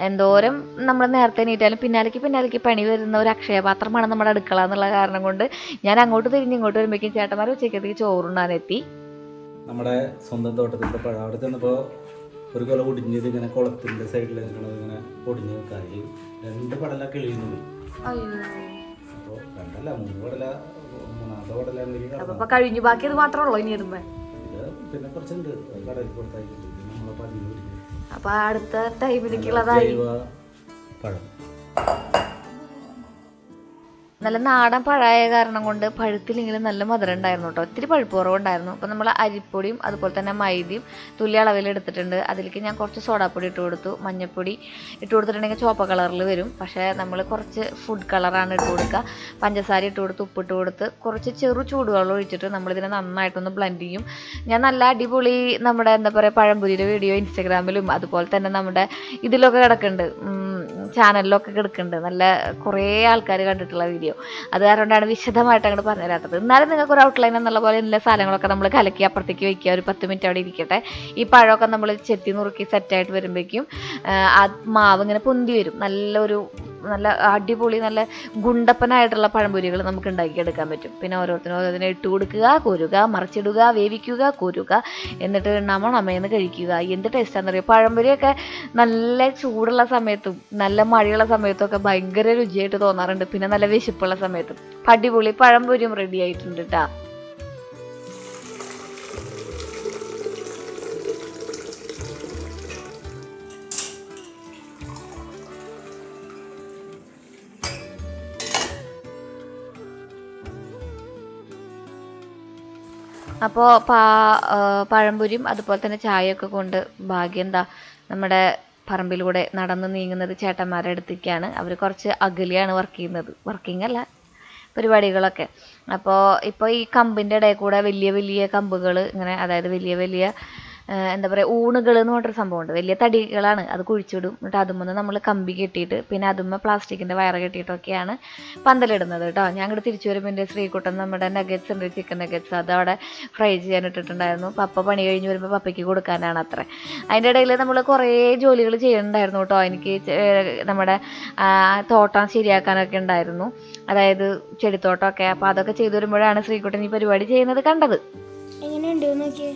എന്തോരം നമ്മൾ നേരത്തെ എണീറ്റാലും പിന്നാലേക്ക് പണി വരുന്ന ഒരു അക്ഷയപാത്രമാണ് നമ്മുടെ അടുക്കള എന്നുള്ള കാരണം കൊണ്ട് ഞാൻ അങ്ങോട്ട് തിരിഞ്ഞ് ഇങ്ങോട്ട് വരുമ്പോഴേക്കും ചേട്ടന്മാർ ഉച്ചയ്ക്കത്തേക്ക് ചോറുണ്ണാനെത്തി. നമ്മുടെ സ്വന്തം തോട്ടത്തിൻ്റെ പഴം അവിടെ ചെന്നപ്പോൾ ഒരു കൊല ഒടിഞ്ഞത് ഇങ്ങനെ കുളത്തിൻ്റെ സൈഡിൽ നിൽക്കണത് ഇങ്ങനെ ഒടിഞ്ഞ് കായി 2 പടല കിളിയുന്നു. അപ്പോൾ 2 അല്ല 3 പടല, 3ാമത്തെ പടല കഴിഞ്ഞു. ബാക്കി അത് മാത്രമേ ഇനി എതുമ്പോ പിന്നെ കുറച്ചുണ്ട് കടയിൽ കൊടുത്തായിരിക്കും. നമ്മളെ പതിവ് അപ്പൊ അടുത്ത ടൈമിലേക്കുള്ളതായി പഴം. നല്ല നാടൻ പഴമായ കാരണം കൊണ്ട് പഴുത്തില്ലെങ്കിലും നല്ല മധുരം ഉണ്ടായിരുന്നു കേട്ടോ. ഒത്തിരി പഴുപ്പ് കുറവുണ്ടായിരുന്നു. അപ്പോൾ നമ്മൾ അരിപ്പൊടിയും അതുപോലെ തന്നെ മൈദയും തുല്യ അളവിൽ എടുത്തിട്ടുണ്ട്. അതിലേക്ക് ഞാൻ കുറച്ച് സോഡാപ്പൊടി ഇട്ട് കൊടുത്തു, മഞ്ഞൾപ്പൊടി ഇട്ട് കൊടുത്തിട്ടുണ്ടെങ്കിൽ ചുവപ്പ് കളറിൽ വരും. പക്ഷേ നമ്മൾ കുറച്ച് ഫുഡ് കളറാണ് ഇട്ട് കൊടുക്കുക. പഞ്ചസാര ഇട്ട് കൊടുത്ത്, ഉപ്പിട്ട് കൊടുത്ത് കുറച്ച് ചെറു ചൂടുവെള്ളം ഒഴിച്ചിട്ട് നമ്മളിതിനെ നന്നായിട്ടൊന്ന് ബ്ലെൻഡ് ചെയ്യും. ഞാൻ നല്ല അടിപൊളി നമ്മുടെ എന്താ പറയുക പഴംപൊരിയുടെ വീഡിയോ ഇൻസ്റ്റഗ്രാമിലും അതുപോലെ തന്നെ നമ്മുടെ ഇതിലൊക്കെ കിടക്കുന്നുണ്ട്, ചാനലിലൊക്കെ കിടക്കുന്നുണ്ട്. നല്ല കുറേ ആൾക്കാർ കണ്ടിട്ടുള്ള വീഡിയോ. അത് കാരണമാണ് വിശദമായിട്ട് അങ്ങോട്ട് പറഞ്ഞു തരാത്തത്. എന്നാലും നിങ്ങൾക്ക് ഒരു ഔട്ട്ലൈൻ എന്നുള്ള പോലെ എല്ലാ സാധനങ്ങളൊക്കെ നമ്മൾ കലക്കി അപ്പുറത്തേക്ക് വയ്ക്കുക. ഒരു 10 മിനിറ്റ് അവിടെ ഇരിക്കട്ടെ. ഈ പഴമൊക്കെ നമ്മൾ ചെത്തി നുറുക്കി സെറ്റായിട്ട് വരുമ്പോഴേക്കും ആ മാവ് ഇങ്ങനെ പൊന്തി വരും. നല്ല അടിപൊളി നല്ല ഗുണ്ടപ്പനായിട്ടുള്ള പഴംപൊരികൾ നമുക്ക് ഉണ്ടാക്കിയെടുക്കാൻ പറ്റും. പിന്നെ ഓരോരുത്തരും ഇട്ട് കൊടുക്കുക, കോരുക, മറിച്ചിടുക, വേവിക്കുക, കോരുക, എന്നിട്ട് നമേന്ന് കഴിക്കുക. എന്ത് ടേസ്റ്റാണെന്ന് അറിയാം. പഴംപൊരിയൊക്കെ നല്ല ചൂടുള്ള സമയത്തും നല്ല മഴയുള്ള സമയത്തും ഒക്കെ ഭയങ്കര രുചിയായിട്ട് തോന്നാറുണ്ട്. പിന്നെ നല്ല വിശപ്പുള്ള സമയത്തും അടിപൊളി പഴംപൊരിയും റെഡി ആയിട്ടുണ്ട് കേട്ടോ. അപ്പോൾ പഴംപൊരിയും അതുപോലെ തന്നെ ചായയൊക്കെ കൊണ്ട് ഭാഗ്യം എന്താ നമ്മുടെ പറമ്പിലൂടെ നടന്ന് നീങ്ങുന്നത് ചേട്ടന്മാരുടെ അടുത്തേക്കാണ്. അവർ കുറച്ച് അകലെയാണ് വർക്കിംഗ് അല്ല പരിപാടികളൊക്കെ. അപ്പോൾ ഇപ്പോൾ ഈ കമ്പിൻ്റെ ഇടയിൽ കൂടെ വലിയ കമ്പുകൾ ഇങ്ങനെ, അതായത് വലിയ എന്താ പറയുക ഊണുകൾ എന്ന് പറഞ്ഞൊരു സംഭവമുണ്ട്. വലിയ തടികളാണ്, അത് കുഴിച്ചിടും. എന്നിട്ട് അതുമ്മന്ന് നമ്മൾ കമ്പി കെട്ടിയിട്ട് പിന്നെ അതുമ്മ പ്ലാസ്റ്റിക്കിൻ്റെ വയറ് കെട്ടിയിട്ടൊക്കെയാണ് പന്തലിടുന്നത് കേട്ടോ. ഞാൻ അങ്ങോട്ട് തിരിച്ചു വരുമ്പോൾ എൻ്റെ ശ്രീകുട്ടൻ നമ്മുടെ നഗറ്റ്സ് ഉണ്ട്, ചിക്കൻ നഗറ്റ്സ്, അത് അവിടെ ഫ്രൈ ചെയ്യാൻ ഇട്ടിട്ടുണ്ടായിരുന്നു. പപ്പ പണി കഴിഞ്ഞ് വരുമ്പോൾ പപ്പയ്ക്ക് കൊടുക്കാനാണ് അത്ര. അതിൻ്റെ ഇടയിൽ നമ്മൾ കുറേ ജോലികൾ ചെയ്യുന്നുണ്ടായിരുന്നു കേട്ടോ. എനിക്ക് നമ്മുടെ തോട്ടം ശരിയാക്കാനൊക്കെ ഉണ്ടായിരുന്നു, അതായത് ചെടിത്തോട്ടമൊക്കെ. അപ്പോൾ അതൊക്കെ ചെയ്തു വരുമ്പോഴാണ് ശ്രീകുട്ടൻ ഈ പരിപാടി ചെയ്യുന്നത് കണ്ടത്. എങ്ങനെയുണ്ട് നോക്കിയേ.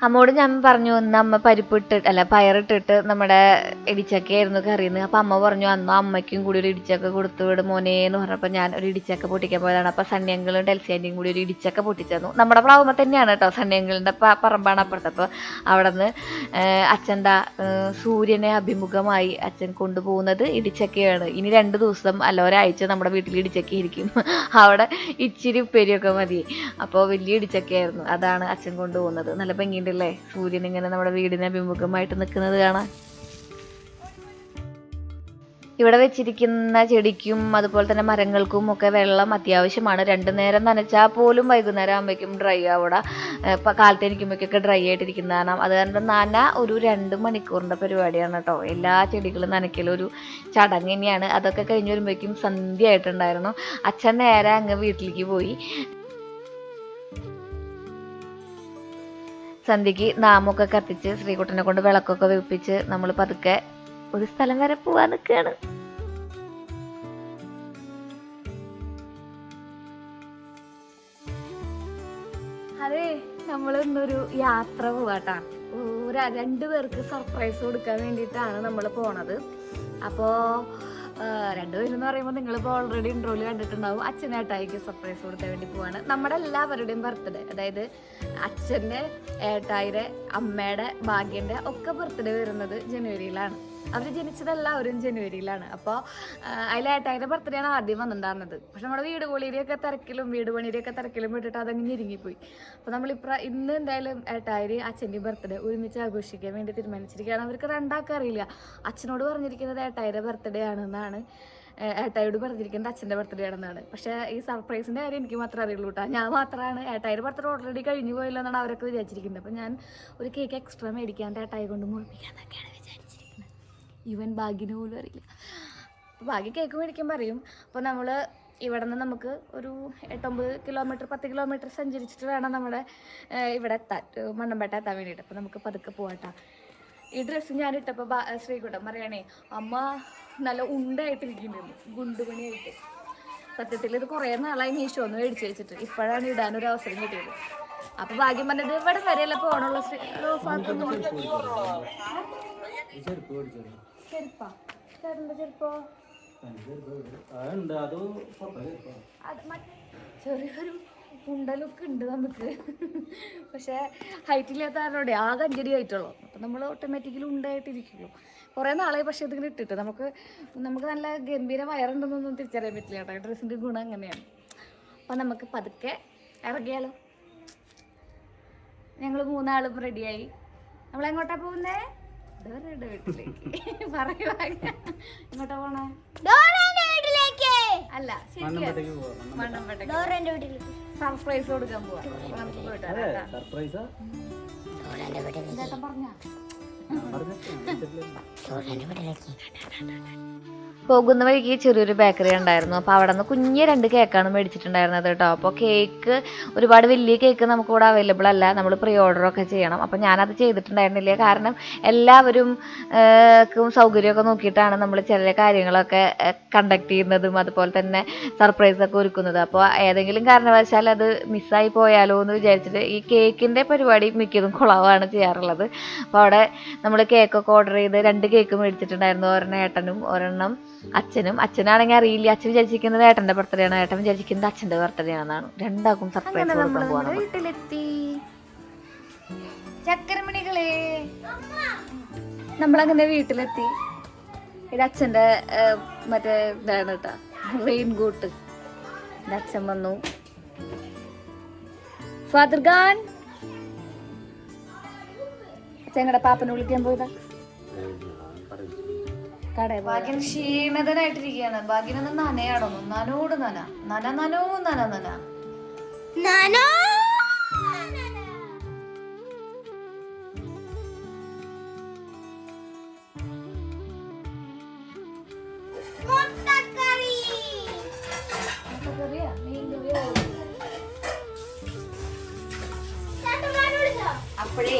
അമ്മോട് ഞാൻ പറഞ്ഞു ഒന്ന് അമ്മ പയറിട്ടിട്ട് നമ്മുടെ ഇടിച്ചക്കയായിരുന്നു കറിയുന്നത്. അപ്പം അമ്മ പറഞ്ഞു അന്ന് അമ്മയ്ക്കും കൂടി ഒരു ഇടിച്ചക്ക കൊടുത്തു വിട് മോനെ എന്ന് പറഞ്ഞപ്പോൾ ഞാൻ ഒരു ഇടിച്ചക്ക പൊട്ടിക്കാൻ പോയതാണ്. അപ്പം സണ്ണിയങ്കളും ഡെൽസിയാൻ്റെയും കൂടി ഒരു ഇടിച്ചക്ക പൊട്ടിച്ചു തന്നു. നമ്മുടെ പ്ലാവുമ്മ തന്നെയാണ് കേട്ടോ, സണ്ണിയങ്കളുടെ പറമ്പാണ് അപ്പുറത്ത്. അപ്പോൾ അവിടെ നിന്ന് അച്ഛൻ്റെ സൂര്യനെ അഭിമുഖമായി അച്ഛൻ കൊണ്ടുപോകുന്നത് ഇടിച്ചക്കയാണ്. ഇനി 2 ദിവസം അല്ല ഒരാഴ്ച നമ്മുടെ വീട്ടിൽ ഇടിച്ചക്ക ഇരിക്കും. അവിടെ ഇച്ചിരി ഉപ്പേരിയൊക്കെ മതി. അപ്പോൾ വലിയ ഇടിച്ചക്കയായിരുന്നു, അതാണ് അച്ഛൻ കൊണ്ടുപോകുന്നത്. നല്ല ഭംഗിയുണ്ടല്ലേ സൂര്യൻ ഇങ്ങനെ നമ്മുടെ വീടിന് അഭിമുഖമായിട്ട് നിൽക്കുന്നത് കാണാൻ. ഇവിടെ വെച്ചിരിക്കുന്ന ചെടിക്കും അതുപോലെ തന്നെ മരങ്ങൾക്കും ഒക്കെ വെള്ളം അത്യാവശ്യമാണ്. 2 നേരം നനച്ചാൽ പോലും വൈകുന്നേരം ആകുമ്പോഴേക്കും ഡ്രൈ ആവിടെ. കാലത്ത് എനിക്കുമ്പോഴേക്കൊക്കെ ഡ്രൈ ആയിട്ടിരിക്കുന്നതാണ്. അത് കാരണം ഒരു 2 മണിക്കൂറിൻ്റെ പരിപാടിയാണ് കേട്ടോ. എല്ലാ ചെടികളും നനയ്ക്കലും ഒരു ചടങ്ങ് തന്നെയാണ്. അതൊക്കെ കഴിഞ്ഞ് വരുമ്പോഴേക്കും സന്ധ്യ ആയിട്ടുണ്ടായിരുന്നു. അച്ഛൻ നേരെ അങ്ങ് വീട്ടിലേക്ക് പോയി. സന്ധ്യയ്ക്ക് നാമൊക്കെ കത്തിച്ച് ശ്രീകുട്ടനെ കൊണ്ട് വിളക്കൊക്കെ വെപ്പിച്ച് നമ്മൾ പതുക്കെ ഒരു സ്ഥലം വരെ പോവാൻ നിൽക്കുകയാണ്. അതെ, നമ്മൾ ഇന്നൊരു യാത്ര പോവാട്ടാ. 2 പേർക്ക് സർപ്രൈസ് കൊടുക്കാൻ വേണ്ടിയിട്ടാണ് നമ്മൾ പോണത്. അപ്പോൾ 2 പേരെന്ന് പറയുമ്പോൾ നിങ്ങളിപ്പോൾ ഓൾറെഡി ഇൻട്രോയിൽ കണ്ടിട്ടുണ്ടാവും. അച്ഛനേട്ടായിക്ക് സർപ്രൈസ് കൊടുക്കാൻ വേണ്ടി പോവാണ്. നമ്മുടെ എല്ലാവരുടെയും ബർത്ത്ഡേ, അതായത് അച്ഛൻ്റെ, ഏട്ടായിയുടെ, അമ്മയുടെ, ഭാഗ്യൻ്റെ ഒക്കെ ബർത്ത്ഡേ വരുന്നത് ജനുവരിയിലാണ്. അവർ ജനിച്ചതെല്ലാവരും ജനുവരിയിലാണ്. അപ്പോൾ അതിൽ ഏട്ടായിയുടെ ബർത്ത്ഡേ ആണ് ആദ്യം വന്നിട്ടുണ്ടായിരുന്നത്. പക്ഷെ നമ്മുടെ വീട് പണിയുടെയൊക്കെ തിരക്കിലും വിട്ടിട്ട് അതങ്ങ് ഞെരുങ്ങിപ്പോയി. അപ്പോൾ ഇന്ന് എന്തായാലും ഏട്ടായി അച്ഛൻ്റെയും ബർത്ത്ഡേ ഒരുമിച്ച് ആഘോഷിക്കാൻ വേണ്ടി തീരുമാനിച്ചിരിക്കുകയാണ്. അവർക്ക് 2 ആൾക്കും അറിയില്ല. അച്ഛനോട് പറഞ്ഞിരിക്കുന്നത് ഏട്ടായിയുടെ ബർത്ത്ഡേ ആണെന്നാണ്, ഏട്ടായിയോട് പറഞ്ഞിരിക്കുന്നത് അച്ഛൻ്റെ ബർത്ത്ഡേ ആണെന്നാണ്. പക്ഷേ ഈ സർപ്രൈസിൻ്റെ കാര്യം എനിക്ക് മാത്രമേ അറിയുള്ളൂ കേട്ടോ. ഞാൻ മാത്രമാണ്, ഏട്ടായിയുടെ ബർത്ത്ഡേ ഓൾറെഡി കഴിഞ്ഞു പോയല്ലോ എന്നാണ് അവരൊക്കെ വിചാരിച്ചിരിക്കുന്നത്. അപ്പോൾ ഞാൻ ഒരു കേക്ക് എക്സ്ട്രാ മേടിക്കാണ്ട് ഏട്ടായി കൊണ്ട് മുഴിപ്പിക്കാന്നൊക്കെയാണ് വിചാരിച്ചിരിക്കുന്നത്. ഈവൻ ഭാഗ്യന് പോലും അറിയില്ല. അപ്പോൾ ഭാഗ്യ കേക്ക് മേടിക്കാൻ പറയും. അപ്പോൾ നമ്മൾ ഇവിടെ നിന്ന് നമുക്ക് ഒരു 8-9 കിലോമീറ്റർ 10 കിലോമീറ്റർ സഞ്ചരിച്ചിട്ട് വേണം നമ്മുടെ ഇവിടെ എത്താൻ, മണ്ണമ്പേട്ട എത്താൻ വേണ്ടിയിട്ട്. അപ്പോൾ നമുക്ക് പതുക്കെ പോകട്ടാ. ഈ ഡ്രസ്സ് ഞാൻ ഇട്ടപ്പോൾ ശ്രീകുട്ടൻ പറയണേ അമ്മ നല്ല ഉണ്ടായിട്ടിരിക്കുന്നുണ്ട്, ഗുണ്ടുപണിയായിട്ട്. സത്യത്തിൽ ഇത് കുറേ നാളായി മീഷോ ഒന്ന് മേടിച്ച് വെച്ചിട്ട് ഇപ്പോഴാണ് ഇടാനൊരു അവസരം കിട്ടിയത്. അപ്പോൾ ഭാഗ്യം പറഞ്ഞത് ഇവിടെ വരെയല്ല പോകണുള്ള ചെറിയൊരു ഉണ്ടലൊക്കെ ഉണ്ട് നമുക്ക്. പക്ഷേ ഹൈറ്റില്ലാത്ത ആരോടെ ആകെ 5 അടി ആയിട്ടുള്ളൂ. അപ്പം നമ്മൾ ഓട്ടോമാറ്റിക്കലി ഉണ്ടായിട്ടിരിക്കുള്ളൂ. കുറേ നാളായി പക്ഷേ ഇതിങ്ങനെ ഇട്ടിട്ട് നമുക്ക് നല്ല ഗംഭീര വയറുണ്ടെന്നൊന്നും തിരിച്ചറിയാൻ പറ്റില്ല കേട്ടോ. ഡ്രസ്സിൻ്റെ ഗുണം അങ്ങനെയാണ്. അപ്പം നമുക്ക് പതുക്കെ ഇറങ്ങിയാലോ. ഞങ്ങൾ 3 ആളും റെഡിയായി. നമ്മളെങ്ങോട്ടാ പോകുന്നേ? വീട്ടിലേക്ക് പറയുക. എങ്ങോട്ടാ പോണേ? അല്ല, സർപ്രൈസ് കൊടുക്കാൻ പോവാ. നമുക്ക് പോയിട്ട് പറഞ്ഞ പോകുന്ന വഴിക്ക് ചെറിയൊരു ബേക്കറി ഉണ്ടായിരുന്നു. അപ്പോൾ അവിടെ നിന്ന് കുഞ്ഞ് 2 കേക്കാണ് മേടിച്ചിട്ടുണ്ടായിരുന്നത് കേട്ടോ. അപ്പോൾ കേക്ക് ഒരുപാട് വലിയ കേക്ക് നമുക്കിവിടെ അവൈലബിൾ അല്ല, നമ്മൾ പ്രീ ഓർഡറൊക്കെ ചെയ്യണം. അപ്പോൾ ഞാനത് ചെയ്തിട്ടുണ്ടായിരുന്നില്ല. കാരണം എല്ലാവരും സൗകര്യമൊക്കെ നോക്കിയിട്ടാണ് നമ്മൾ ചില കാര്യങ്ങളൊക്കെ കണ്ടക്ട് ചെയ്യുന്നതും അതുപോലെ തന്നെ സർപ്രൈസൊക്കെ ഒരുക്കുന്നത്. അപ്പോൾ ഏതെങ്കിലും കാരണവശാൽ അത് മിസ്സായി പോയാലോ എന്ന് വിചാരിച്ചിട്ട് ഈ കേക്കിൻ്റെ പരിപാടി മിക്കതും കുളവാണ് ചെയ്യാറുള്ളത്. അപ്പോൾ അവിടെ നമ്മൾ കേക്കൊക്കെ ഓർഡർ ചെയ്ത് 2 കേക്ക് മേടിച്ചിട്ടുണ്ടായിരുന്നു. ഒരെണ്ണം ഏട്ടനും ഒരെണ്ണം അച്ഛനും. അച്ഛനാണെങ്കിൽ അറിയില്ല, അച്ഛൻ വിചാരിച്ചിരിക്കുന്നത് ഏട്ടൻ്റെ ബർത്ത്ഡേ ആണ്, ഏട്ടൻ വിചാരിക്കുന്നത് അച്ഛൻ്റെ ബർത്ത്ഡേ ആണെന്നാണ്. 2 ആൾക്കും സർപ്രൈസ് കൊടുക്കാൻ പോവാണ്. വീട്ടിലെത്തി ചക്കരമണികളെ, നമ്മളങ്ങനെ വീട്ടിലെത്തി. ഇത് അച്ഛൻ്റെ മറ്റേ ഇതാണ് കേട്ടോ, റെയിൻ കോട്ട്. അച്ഛൻ വന്നു. ഫാദർ ഖാൻ അച്ഛങ്ങളുടെ പാപ്പനെ വിളിക്കാൻ പോയതാ. ഭാഗ്യൻ ക്ഷീണിതനായിട്ടിരിക്കുകയാണ്. ഭാഗ്യനൊന്ന് നനയാടൊന്നും, നനോട് നന നന നനോ നന നന നനോ. അപ്പോഴേ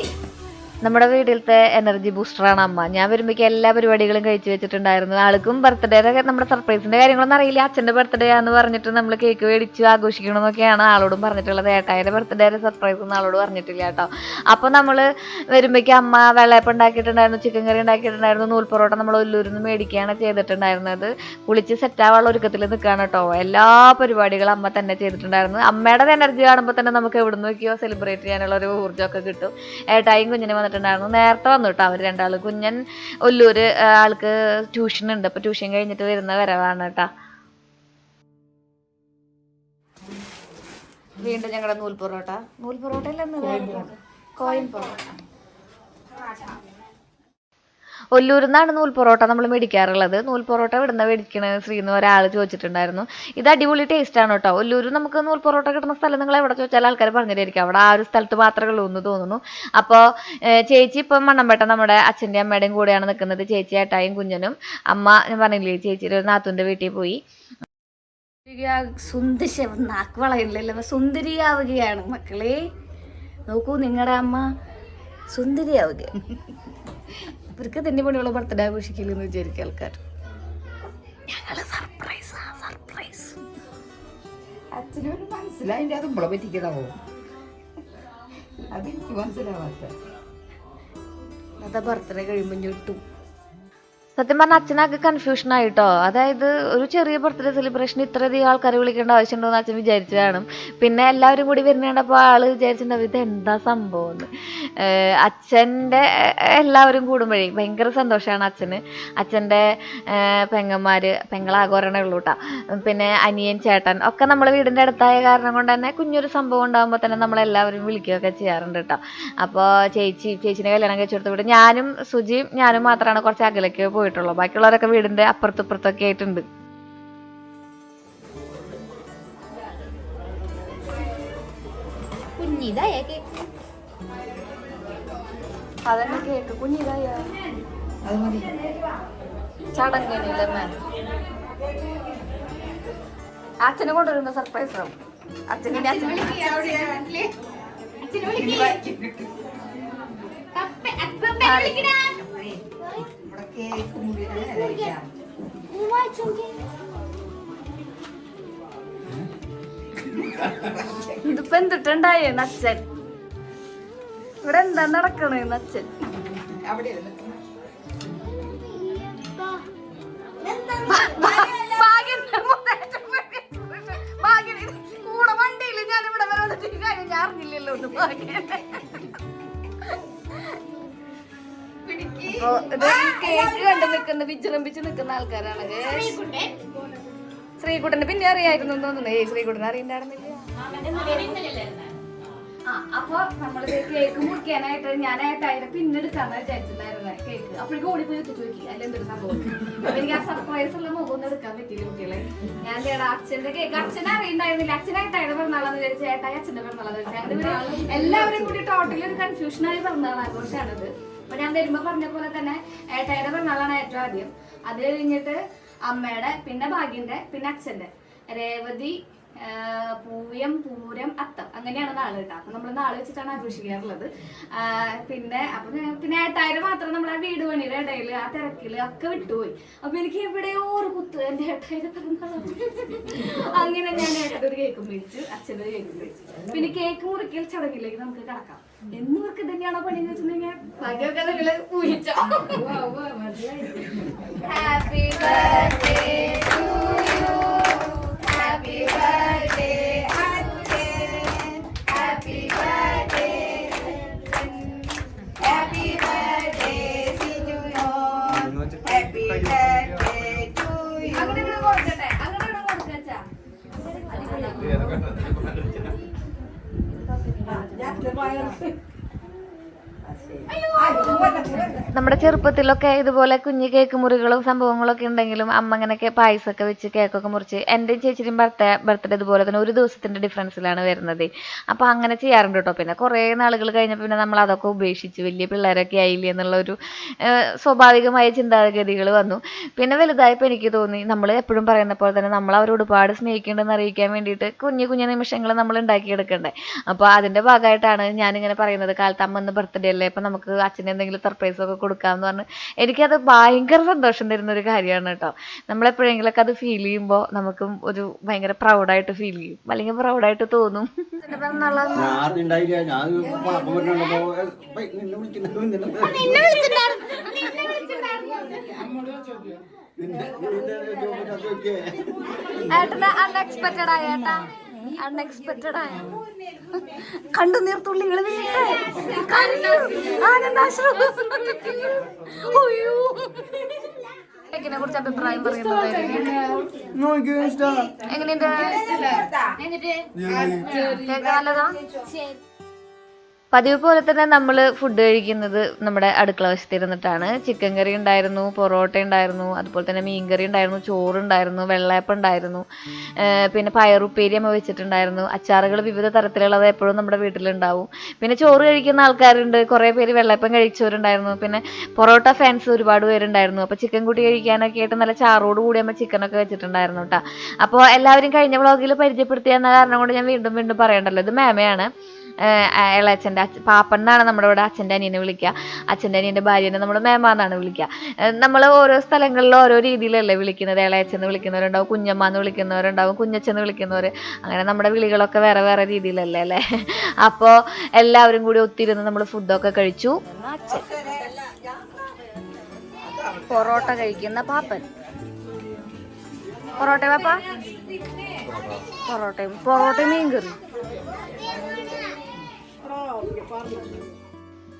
നമ്മുടെ വീട്ടിലത്തെ എനർജി ബൂസ്റ്ററാണ് അമ്മ. ഞാൻ വരുമ്പോഴേക്കും എല്ലാ പരിപാടികളും കഴിച്ചു വെച്ചിട്ടുണ്ടായിരുന്നു. ആൾക്കും ബർത്ത്ഡേ നമ്മുടെ സർപ്രൈസിന്റെ കാര്യങ്ങളൊന്നും അറിയില്ല. അച്ഛൻ്റെ ബർത്ത്ഡേ ആണെന്ന് പറഞ്ഞിട്ട് നമ്മൾ കേക്ക് മേടിച്ചു ആഘോഷിക്കണമെന്നൊക്കെയാണ് ആളോടും പറഞ്ഞിട്ടുള്ളത്. ഏട്ടായുടെ ബർത്ത്ഡേ സർപ്രൈസ് ഒന്നും ആളോട് പറഞ്ഞിട്ടില്ല കേട്ടോ. അപ്പോൾ നമ്മൾ വരുമ്പോഴേക്കും അമ്മ വെള്ളയപ്പം ഉണ്ടാക്കിയിട്ടുണ്ടായിരുന്നു, ചിക്കൻ കറി ഉണ്ടാക്കിയിട്ടുണ്ടായിരുന്നു, നൂൽ പൊറോട്ട നമ്മൾ ഒല്ലൂരിൽ നിന്ന് മേടിക്കുകയാണ് ചെയ്തിട്ടുണ്ടായിരുന്നത്. കുളിച്ച് സെറ്റാവാനുള്ള ഒരുക്കത്തിൽ നിൽക്കുകയാണ് കേട്ടോ. എല്ലാ പരിപാടികളും അമ്മ തന്നെ ചെയ്തിട്ടുണ്ടായിരുന്നു. അമ്മയുടെ എനർജി കാണുമ്പോൾ തന്നെ നമുക്ക് എവിടെ നിന്ന് നോക്കിയോ സെലിബ്രേറ്റ് ചെയ്യാനുള്ള ഒരു ഊർജ്ജമൊക്കെ കിട്ടും. ഏട്ടായും കുഞ്ഞിനെ വന്നിട്ടുണ്ടായിരുന്നു. നേരത്തെ വന്നു കേട്ടോ അവർ രണ്ടാളും. കുഞ്ഞൻ ഒല്ലൂര് ആൾക്ക് ട്യൂഷൻ ഉണ്ട്, അപ്പോൾ ട്യൂഷൻ കഴിഞ്ഞിട്ട് വരുന്ന വരവാണ് കേട്ടോ. വീണ്ടും ഞങ്ങളുടെ നൂൽ പൊറോട്ട അല്ലെന്ന് കോയിൻ പൊറോട്ട. ഒല്ലൂരിൽ നിന്നാണ് നൂൽ പൊറോട്ട നമ്മൾ മേടിക്കാറുള്ളത്. നൂൽ പൊറോട്ട ഇവിടുന്ന് മേടിക്കണ ശ്രീന്ന് ഒരാൾ ചോദിച്ചിട്ടുണ്ടായിരുന്നു. ഇത് അടിപൊളി ടേസ്റ്റ് ആണ് കേട്ടോ. ഒല്ലൂരിൽ നമുക്ക് നൂൽ പൊറോട്ട കിട്ടുന്ന സ്ഥലം നിങ്ങൾ എവിടെ ചോദിച്ചാൽ ആൾക്കാർ പറഞ്ഞിട്ടായിരിക്കും. അവിടെ ആ ഒരു സ്ഥലത്ത് മാത്രമേ ഉള്ളൂ എന്ന് തോന്നുന്നു. അപ്പോൾ ചേച്ചി ഇപ്പം മണ്ണമ്പേട്ട നമ്മുടെ അച്ഛൻ്റെയും അമ്മയുടെയും കൂടെയാണ് നിൽക്കുന്നത്. ചേച്ചി ഏട്ടായും കുഞ്ഞനും. അമ്മ ഞാൻ പറഞ്ഞില്ലേ ചേച്ചിയുടെ ഒരു നാത്തൂൻ്റെ വീട്ടിൽ പോയി. നാക്ക് വളയില്ലല്ലോ, സുന്ദരിയാവുകയാണ് മക്കളെ. നോക്കൂ, നിങ്ങളുടെ അമ്മ സുന്ദരിയാവുക. ഇവർക്ക് തന്നെ പണിയുള്ള ബർത്ത്ഡേ ആഘോഷിക്കില്ലെന്ന് വിചാരിക്കും ആൾക്കാർ. ഞങ്ങള് സർപ്രൈസ്. അച്ഛനൊരു മനസ്സിലായിന്റെ അത് നമ്മളെ പറ്റിക്കണമോ? അതെനിക്ക് മനസ്സിലാവാത്ത. അതാ ബർത്ത്ഡേ കഴിയുമ്പോൾ ഞെട്ടും. സത്യം പറഞ്ഞാൽ അച്ഛനൊക്കെ കൺഫ്യൂഷൻ ആയിട്ടോ. അതായത് ഒരു ചെറിയ ബർത്ത്ഡേ സെലിബ്രേഷൻ ഇത്രയധികം ആൾക്കാരെ വിളിക്കേണ്ട ആവശ്യമുണ്ടോ എന്ന് അച്ഛൻ വിചാരിച്ചു കാണും. പിന്നെ എല്ലാവരും കൂടി വരുന്നുണ്ടപ്പോൾ ആള് വിചാരിച്ചിട്ടുണ്ടാവും ഇത് എന്താ സംഭവം എന്ന്. അച്ഛൻ്റെ എല്ലാവരും കൂടുമ്പോഴേ ഭയങ്കര സന്തോഷമാണ് അച്ഛന്. അച്ഛൻ്റെ പെങ്ങളാകെ ഒരെണ്ണേ ഉള്ളൂ കേട്ടോ. പിന്നെ അനിയൻ, ചേട്ടൻ ഒക്കെ നമ്മൾ വീടിൻ്റെ അടുത്തായ കാരണം കൊണ്ട് തന്നെ കുഞ്ഞൊരു സംഭവം ഉണ്ടാകുമ്പോൾ തന്നെ നമ്മളെല്ലാവരും വിളിക്കുകയൊക്കെ ചെയ്യാറുണ്ട് കേട്ടോ. അപ്പോൾ ചേച്ചിനെ കല്യാണം കഴിച്ചു കൊടുത്ത വീട് ഞാനും സുജിയും ഞാനും മാത്രമാണ് കുറച്ച് അകലേക്ക് പോയിട്ടുള്ളൂ. ബാക്കിയുള്ളവരൊക്കെ വീടിന്റെ അപ്പുറത്തും ആയിട്ടുണ്ട്. അതന്നെ കേക്ക് കുഞ്ഞിതായ അത് മതി. ചടങ്ങിനില്ലേ അച്ഛനെ കൊണ്ടുവരുന്ന സർപ്രൈസ് ആവും. അച്ഛനെ കേക്ക് മുറിക്കാൻ ഇതിപ്പോ എന്തിട്ടുണ്ടായേ നച്ചൻ? ഇവിടെ എന്താ നടക്കണേ നച്ചൻ? അവിടെ കൂടെ വണ്ടിയിൽ ഞാൻ ഇവിടെ വന്നിട്ട് കാര്യം ഞാൻ അറിഞ്ഞില്ലല്ലോ. കേക്ക് കണ്ടു നിൽക്കുന്ന വിജൃംഭിച്ച് നിൽക്കുന്ന ആൾക്കാരാണ്. ശ്രീകുട്ടന് പിന്നെ അറിയായിരുന്നു തോന്നുന്നു. ശ്രീകുട്ടനെ അറിയണ്ടായിരുന്നില്ല. അപ്പൊ നമ്മളിത് കേക്ക് മുറിക്കാനായിട്ട് ഞാനായിട്ടായിരുന്നു പിന്നെടുക്കാന്ന് വിചാരിച്ചിട്ടുണ്ടായിരുന്നെ കേക്ക്. അപ്പോഴേക്കും ഓടിപ്പോയി എത്തിച്ചു നോക്കി അല്ല എന്തൊരു സംഭവം. അപ്പൊ എനിക്ക് ആ സർപ്രൈസ് ഉള്ള മുഖം ഒന്നും എടുക്കാൻ പറ്റിയില്ല കുട്ടികളെ. ഞാൻ അച്ഛന്റെ കേക്ക് അച്ഛനെ അറിയണ്ടായിരുന്നില്ല. അച്ഛനായിട്ടായിരുന്നു പിറന്നാളെന്ന് വിചാരിച്ച ഏട്ടായി അച്ഛന്റെ പിറന്നാളെന്ന് വിചാരിച്ചാൽ എല്ലാവരും കൂടി ടോട്ടലി ഒരു കൺഫ്യൂഷനായി പിറന്നാൾ ആഘോഷമാണിത്. അപ്പൊ ഞാൻ വരുമ്പോ പറഞ്ഞ പോലെ തന്നെ ഏട്ടായുടെ പിറന്നാളാണ് ഏറ്റവും ആദ്യം. അത് കഴിഞ്ഞിട്ട് അമ്മയുടെ, പിന്നെ ഭാഗ്യന്റെ, പിന്നെ അച്ഛന്റെ, രേവതി, പൂയം, പൂരം, അത്തം, അങ്ങനെയാണ് നാള് കേട്ടോ. അപ്പൊ നമ്മൾ നാളെ വെച്ചിട്ടാണ് ആഘോഷിക്കാറുള്ളത്. പിന്നെ ഏട്ടായിരം മാത്രം നമ്മൾ ആ വീട് പണിയുടെ ഇടയിൽ ആ തിരക്കില് ഒക്കെ വിട്ടുപോയി. അപ്പൊ എനിക്ക് എവിടെയോ ഒരു കുത്ത് എന്റെ ഏട്ടായിരം പിറന്നാളാണ്. അങ്ങനെ ഞാൻ ഏട്ടയുടെ ഒരു കേക്കും മേടിച്ചു, അച്ഛൻ്റെ ഒരു കേക്കും മേടിച്ചു. പിന്നെ കേക്ക് മുറിക്കൽ ചടങ്ങിലേക്ക് നമുക്ക് കിടക്കാം. എന്നിവർക്ക് തന്നെയാണോ പണി എന്ന് വെച്ചിട്ടുണ്ടെങ്കിൽ ബാക്കിയൊക്കെ നിങ്ങള് ഊഹിച്ചോ. Happy birthday to you, happy birthday അച്ഛൻ, happy birthday, happy birthday Sijumon, happy birthday to you. അങ്ങനെ ഇവിടെ കൊടുക്കട്ടെ, അങ്ങനെ ഇവിടെ കൊടുക്കച്ചാ. നമ്മുടെ ചെറുപ്പത്തിലൊക്കെ ഇതുപോലെ കുഞ്ഞു കേക്ക് മുറികളും സംഭവങ്ങളൊക്കെ ഉണ്ടെങ്കിലും അമ്മ അങ്ങനെയൊക്കെ പായസമൊക്കെ വെച്ച് കേക്കൊക്കെ മുറിച്ച് എൻ്റെയും ചേച്ചിയും ബർത്ത്ഡേ ഇതുപോലെ തന്നെ ഒരു ദിവസത്തിൻ്റെ ഡിഫറൻസിലാണ് വരുന്നത്. അപ്പോൾ അങ്ങനെ ചെയ്യാറുണ്ട് കേട്ടോ. പിന്നെ കുറേ നാളുകൾ കഴിഞ്ഞപ്പോൾ പിന്നെ നമ്മൾ അതൊക്കെ ഉപേക്ഷിച്ച് വലിയ പിള്ളേരൊക്കെ ആയില്ലേ എന്നുള്ളൊരു സ്വാഭാവികമായ ചിന്താഗതികൾ വന്നു. പിന്നെ വലുതായപ്പോൾ എനിക്ക് തോന്നി നമ്മൾ എപ്പോഴും പറയുന്ന പോലെ തന്നെ നമ്മൾ അവരോട് ഒരുപാട് സ്നേഹിക്കേണ്ടെന്ന് അറിയിക്കാൻ വേണ്ടിയിട്ട് കുഞ്ഞു കുഞ്ഞു നിമിഷങ്ങൾ നമ്മൾ ഉണ്ടാക്കിയെടുക്കണ്ടേ. അപ്പോൾ അതിൻ്റെ ഭാഗമായിട്ടാണ് ഞാനിങ്ങനെ പറയുന്നത്, കാലത്ത് അമ്മ ഇന്ന് ബർത്ത്ഡേ അല്ലേ, അപ്പോൾ നമുക്ക് അച്ഛന് എന്തെങ്കിലും സർപ്രൈസൊക്കെ കൊടുക്കാമെന്ന് പറഞ്ഞ് എനിക്കത് ഭയങ്കര സന്തോഷം തരുന്ന ഒരു കാര്യമാണ് കേട്ടോ. നമ്മളെപ്പോഴെങ്കിലൊക്കെ അത് ഫീൽ ചെയ്യുമ്പോൾ നമുക്കും ഒരു ഭയങ്കര പ്രൗഡായിട്ട് ഫീൽ ചെയ്യും, അല്ലെങ്കിൽ പ്രൗഡായിട്ട് തോന്നും. അൺഎക്സ്പെക്റ്റഡ് ആയ ഏട്ടാ, അൺഎക്സ്പെക്റ്റഡ് ആയ കണ്ടു നീർത്തുള്ളികൾ കേക്കിനെ കുറിച്ച് അഭിപ്രായം പറയുന്നത് എങ്ങനെയുണ്ട്? കേക്ക് നല്ലതാ? പതിവ് പോലെ തന്നെ നമ്മൾ ഫുഡ് കഴിക്കുന്നത് നമ്മുടെ അടുക്കള വശത്ത് ഇരുന്നിട്ടാണ്. ചിക്കൻ കറി ഉണ്ടായിരുന്നു, പൊറോട്ട ഉണ്ടായിരുന്നു, അതുപോലെ തന്നെ മീൻകറി ഉണ്ടായിരുന്നു, ചോറുണ്ടായിരുന്നു, വെള്ളയപ്പം ഉണ്ടായിരുന്നു, പിന്നെ പയറുപ്പേരി അമ്മ വെച്ചിട്ടുണ്ടായിരുന്നു, അച്ചാറുകൾ വിവിധ തരത്തിലുള്ളത് എപ്പോഴും നമ്മുടെ വീട്ടിലുണ്ടാവും. പിന്നെ ചോറ് കഴിക്കുന്ന ആൾക്കാരുണ്ട്, കുറേ പേര് വെള്ളയപ്പം കഴിച്ചവരുണ്ടായിരുന്നു, പിന്നെ പൊറോട്ട ഫാൻസ് ഒരുപാട് പേരുണ്ടായിരുന്നു. അപ്പോൾ ചിക്കൻ കൂട്ടി കഴിക്കാനൊക്കെ ആയിട്ട് നല്ല ചാറോട് കൂടി അമ്മ ചിക്കനൊക്കെ വെച്ചിട്ടുണ്ടായിരുന്നു കേട്ടോ. അപ്പോൾ എല്ലാവരും കഴിഞ്ഞ വ്ളോഗിൽ പരിചയപ്പെടുത്തിയെന്ന കാരണം കൊണ്ട് ഞാൻ വീണ്ടും വീണ്ടും പറയണ്ടല്ലോ. ഇത് മേമയാണ്, ഇളയച്ഛൻ്റെ പാപ്പൻ എന്നാണ് നമ്മുടെ ഇവിടെ അച്ഛൻ്റെ അനിയനെ വിളിക്കുക. അച്ഛൻ്റെ അനിയൻ്റെ ഭാര്യനെ നമ്മൾ മേമ എന്നാണ് വിളിക്കുക. നമ്മൾ ഓരോ സ്ഥലങ്ങളിൽ ഓരോ രീതിയിലല്ലേ വിളിക്കുന്നത്. ഇളയച്ഛന്ന് വിളിക്കുന്നവരുണ്ടാവും, കുഞ്ഞമ്മ എന്ന് വിളിക്കുന്നവരുണ്ടാവും, കുഞ്ഞച്ഛന്ന് വിളിക്കുന്നവർ, അങ്ങനെ നമ്മുടെ വിളികളൊക്കെ വേറെ വേറെ രീതിയിലല്ലേ അല്ലേ. അപ്പോൾ എല്ലാവരും കൂടി ഒത്തിരുന്ന് നമ്മൾ ഫുഡൊക്കെ കഴിച്ചു. പൊറോട്ട കഴിക്കുന്ന പാപ്പൻ. പൊറോട്ട പാപ്പ, പൊറോട്ടയും മീൻകറി.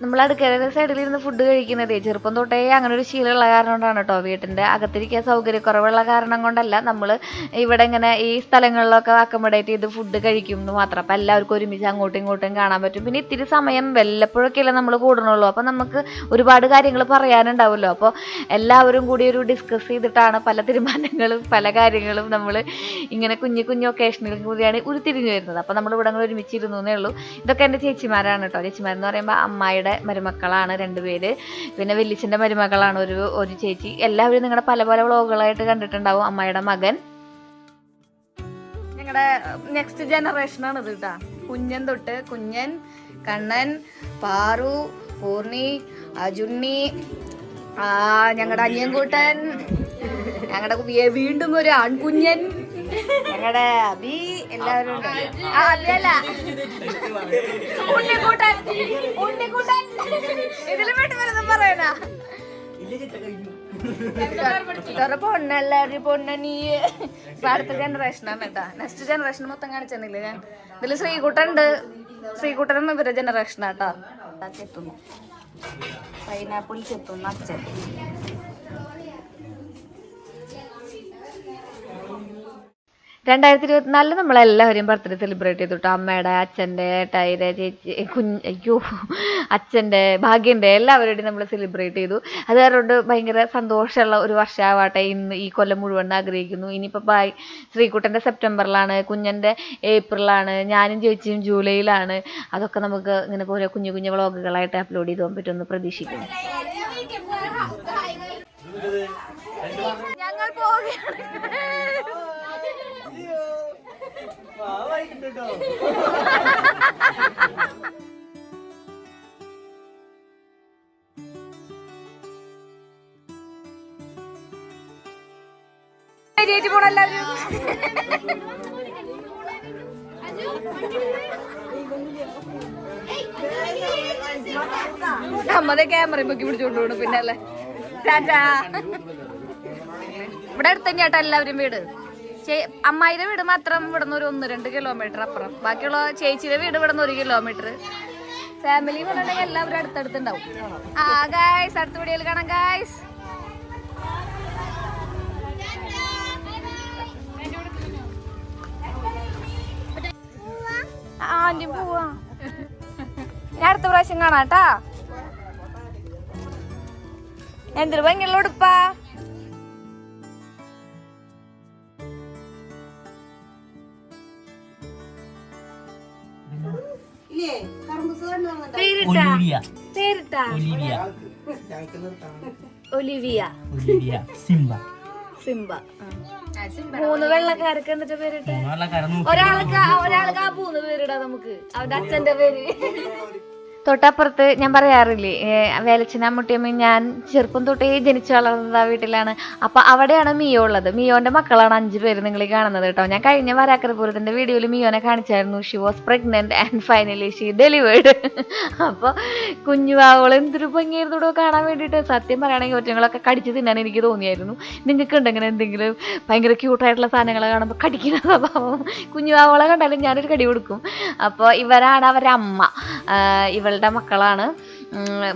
നമ്മൾ അടുക്കളയുടെ സൈഡിലിരുന്ന് ഫുഡ് കഴിക്കുന്നതേ ചെറുപ്പം തൊട്ടേ അങ്ങനെ ഒരു ശീലമുള്ള കാരണം കൊണ്ടാണ് കേട്ടോ. വീട്ടിൻ്റെ അകത്തിരിക്കാൻ സൗകര്യക്കുറവുള്ള കാരണം കൊണ്ടല്ല, നമ്മൾ ഇവിടെ ഇങ്ങനെ ഈ സ്ഥലങ്ങളിലൊക്കെ അക്കോമഡേറ്റ് ചെയ്ത് ഫുഡ് കഴിക്കുമെന്ന് മാത്രം. അപ്പം എല്ലാവർക്കും ഒരുമിച്ച് അങ്ങോട്ടും ഇങ്ങോട്ടും കാണാൻ പറ്റും. പിന്നെ ഇത്തിരി സമയം വല്ലപ്പോഴൊക്കെയല്ലേ നമ്മൾ കൂടുന്നുള്ളൂ. അപ്പം നമുക്ക് ഒരുപാട് കാര്യങ്ങൾ പറയാനുണ്ടാവുമല്ലോ. അപ്പോൾ എല്ലാവരും കൂടി ഒരു ഡിസ്കസ് ചെയ്തിട്ടാണ് പല തീരുമാനങ്ങളും പല കാര്യങ്ങളും നമ്മൾ ഇങ്ങനെ കുഞ്ഞു കുഞ്ഞു ഒക്കേഷനിൽ കൂടിയാണ് ഉരുത്തിരിഞ്ഞു വരുന്നത്. അപ്പോൾ നമ്മൾ ഇവിടെ ഒരുമിച്ചിരുന്നു എന്നേ ഉള്ളൂ. ഇതൊക്കെ എൻ്റെ ചേച്ചിമാരാണ് കേട്ടോ. ചേച്ചിമാരെന്ന് പറയുമ്പോൾ അമ്മായിയുടെ മരുമക്കളാണ് 2 പേര്, പിന്നെ വല്യച്ഛൻ്റെ മരുമകളാണ് ഒരു ചേച്ചി. എല്ലാവരും നിങ്ങളുടെ പല പല വ്ളോഗുകളായിട്ട് കണ്ടിട്ടുണ്ടാവും. അമ്മായിയുടെ മകൻ ഞങ്ങളുടെ നെക്സ്റ്റ് ജനറേഷനാണ് ഇത് കേട്ടാ. കുഞ്ഞൻ തൊട്ട് കുഞ്ഞൻ, കണ്ണൻ, പാറു, പൂർണി, അജുണ്ണി, ഞങ്ങളുടെ അനിയൻകൂട്ടൻ, ഞങ്ങളുടെ വീണ്ടും ഒരു ആൺകുഞ്ഞൻ, ഞങ്ങളുടെ അബി, എല്ലാവരും ഉണ്ട്. അബിയല്ല, ഉണ്ണിക്കൂട്ടൻ. ഇതിലും വീട്ടുകാരൊന്നും പറയണ പൊണ്ണല്ലാരും പൊണ്ണ നീ. ഇപ്പൊ അടുത്ത ജനറേഷനാണ് കേട്ടാ. നെക്സ്റ്റ് ജനറേഷൻ മൊത്തം കാണിച്ചെന്നില്ല ഞാൻ. ഇതില് ശ്രീകുട്ടൻ ഉണ്ട്. ശ്രീകുട്ടനും ഇവരുടെ ജനറേഷനാട്ടോ. ചെത്തുന്നു, പൈനാപ്പിൾ ചെത്തുന്നു അച്ഛൻ. രണ്ടായിരത്തി 2024 നമ്മളെല്ലാവരും ബർത്ത്ഡേ സെലിബ്രേറ്റ് ചെയ്തു കേട്ടോ. അമ്മയുടെ, അച്ഛൻ്റെ, ഏട്ടായിയുടെ, ചേച്ചി, അച്ഛൻ്റെ, ഭാഗ്യൻ്റെ എല്ലാവരുടെയും നമ്മൾ സെലിബ്രേറ്റ് ചെയ്തു. അത് കാരണം ഭയങ്കര സന്തോഷമുള്ള ഒരു വർഷമാവട്ടെ ഇന്ന് ഈ കൊല്ലം മുഴുവൻ ആഗ്രഹിക്കുന്നു. ഇനിയിപ്പോൾ ശ്രീകുട്ടൻ്റെ സെപ്റ്റംബറിലാണ്, കുഞ്ഞൻ്റെ ഏപ്രിലാണ്, ഞാനും ചേച്ചിയും ജൂലൈയിലാണ്. അതൊക്കെ നമുക്ക് ഇങ്ങനെ പോലെ കുഞ്ഞു കുഞ്ഞു വ്ളോഗുകളായിട്ട് അപ്ലോഡ് ചെയ്ത് പോകാൻ പറ്റുമെന്ന് പ്രതീക്ഷിക്കുന്നു. ഞങ്ങൾ പോവുകയാണ്. ചേച്ചി പോണെല്ലാവരും അമ്മതെ ക്യാമറ പൊക്കി പിടിച്ചോണ്ട് പോണു. പിന്നെ അല്ലേ ടാറ്റാ. ഇവിടെ അടുത്ത് തന്നെയാട്ടോ എല്ലാവരും വീട്. അമ്മായിയുടെ വീട് മാത്രം ഇവിടുന്ന് ഒരു 1-2 കിലോമീറ്റർ അപ്പുറം. ബാക്കിയുള്ള ചേച്ചിയുടെ വീട് ഇവിടുന്ന് 1 കിലോമീറ്റർ. ഫാമിലി വീടുണ്ടെങ്കിൽ എല്ലാവരും അടുത്തടുത്തുണ്ടാവും. ഗായ്സ്, അടുത്ത വീഡിയോയിൽ കാണാം ഗായ്സ്. ആന്റി പോവാ. ഞാൻ അടുത്ത പ്രാവശ്യം കാണാട്ടാ. എന്തൊരു ഭംഗിയുള്ള ഉടുപ്പാ. പേരിട്ടാ ഒലിവിയ സിംബ. 3 വെള്ളക്കാർക്ക് എന്നിട്ട് പേരിട്ട് ഒരാൾക്ക് ആ 3 പേരിടാ നമുക്ക് അവന്റെ അച്ഛന്റെ പേര്. തൊട്ടപ്പുറത്ത് ഞാൻ പറയാറില്ലേ വേലച്ചന മുട്ടിയമ്മയും ഞാൻ ചെറുപ്പം തൊട്ടേ ജനിച്ചു വളർന്നത് ആ വീട്ടിലാണ്. അപ്പം അവിടെയാണ് മിയോ ഉള്ളത്. മിയോന്റെ മക്കളാണ് 5 പേര് നിങ്ങൾ ഈ കാണുന്നത് കേട്ടോ. ഞാൻ കഴിഞ്ഞ വരാക്കരപൂരത്തിന്റെ വീഡിയോയിൽ മിയോനെ കാണിച്ചായിരുന്നു. She was pregnant and finally she delivered. അപ്പോൾ കുഞ്ഞുവാവൾ എന്തൊരു ഭംഗിയായിരുന്നു ഇവിടെ കാണാൻ വേണ്ടിയിട്ട്. സത്യം പറയുകയാണെങ്കിൽ ഒറ്റങ്ങളൊക്കെ കടിച്ച് തിന്നാൻ എനിക്ക് തോന്നിയായിരുന്നു. നിങ്ങൾക്ക് ഉണ്ടെങ്കിൽ എന്തെങ്കിലും ഭയങ്കര ക്യൂട്ടായിട്ടുള്ള സാധനങ്ങൾ കാണുമ്പോൾ കടിക്കുന്ന സ്വഭാവം? കുഞ്ഞുവാവളെ കണ്ടാലും ഞാനൊരു കടി കൊടുക്കും. അപ്പോൾ ഇവരാണ് അവരുടെ അമ്മ. ഇവളുടെ മക്കളാണ്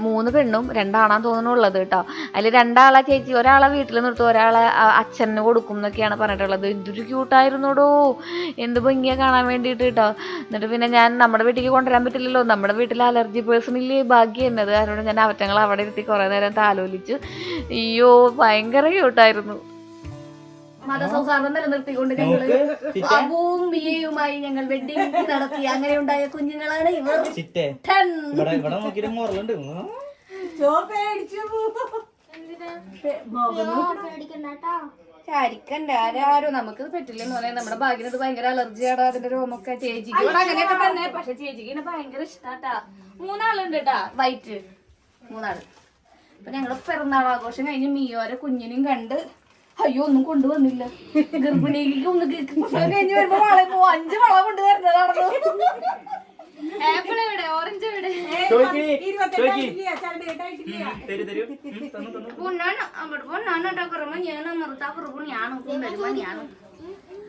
3 പെണ്ണും 2 ആണാന്ന് തോന്നുന്നുള്ളത് കേട്ടോ. അതിൽ 2 ആളെ ചേച്ചി ഒരാളെ വീട്ടിൽ നിർത്തും, ഒരാളെ അച്ഛന് കൊടുക്കും എന്നൊക്കെയാണ് പറഞ്ഞിട്ടുള്ളത്. എന്തൊരു ക്യൂട്ടായിരുന്നോടോ, എന്ത് ഭംഗിയാ കാണാൻ വേണ്ടിയിട്ട് കേട്ടോ. എന്നിട്ട് പിന്നെ ഞാൻ നമ്മുടെ വീട്ടിലേക്ക് കൊണ്ടുവരാൻ പറ്റില്ലല്ലോ, നമ്മുടെ വീട്ടിൽ അലർജി പേഴ്സൺ ഇല്ലേ, ഭാഗ്യം എന്നത്. അതുകൊണ്ട് ഞാൻ അവറ്റങ്ങൾ അവിടെ ഇരുത്തി കുറേ നേരം താലോലിച്ചു. അയ്യോ ഭയങ്കര ക്യൂട്ടായിരുന്നു. മതസൗഹാർദ്ദം നിലനിർത്തിക്കൊണ്ട് ഞങ്ങള് ഭൂമിയുമായി ഞങ്ങൾ വെഡിങ് നടത്തി. അങ്ങനെ ഉണ്ടായ കുഞ്ഞുങ്ങളാണ് ഇവർ. ചാരിക്കണ്ട ആരും നമുക്ക് പറ്റില്ലെന്ന് പറയാം. നമ്മുടെ ഭാഗ്യനത് ഭയങ്കര അലർജിയാടാ അതിന്റെ രോമൊക്കെ. ചേച്ചിക്ക് അങ്ങനെയൊക്കെ തന്നെ. പക്ഷെ ചേച്ചിക്ക് ഭയങ്കര ഇഷ്ടാട്ടാ. 3 ആളുണ്ട് കേട്ടാ, വൈറ്റ് 3 ആള്. അപ്പൊ ഞങ്ങള് പിറന്നാൾ ആഘോഷം കഴിഞ്ഞ് മിയോരെ കുഞ്ഞിനും കണ്ട് അയ്യോ ഒന്നും കൊണ്ടുവന്നില്ല. ഗർഭിണിക്ക് ഒന്ന് കഴിഞ്ഞ് വരുമ്പോ 5 വളം കൊണ്ടുവരുന്നതാണല്ലോ. ആപ്പിൾ എവിടെ, ഓറഞ്ച് എവിടെ?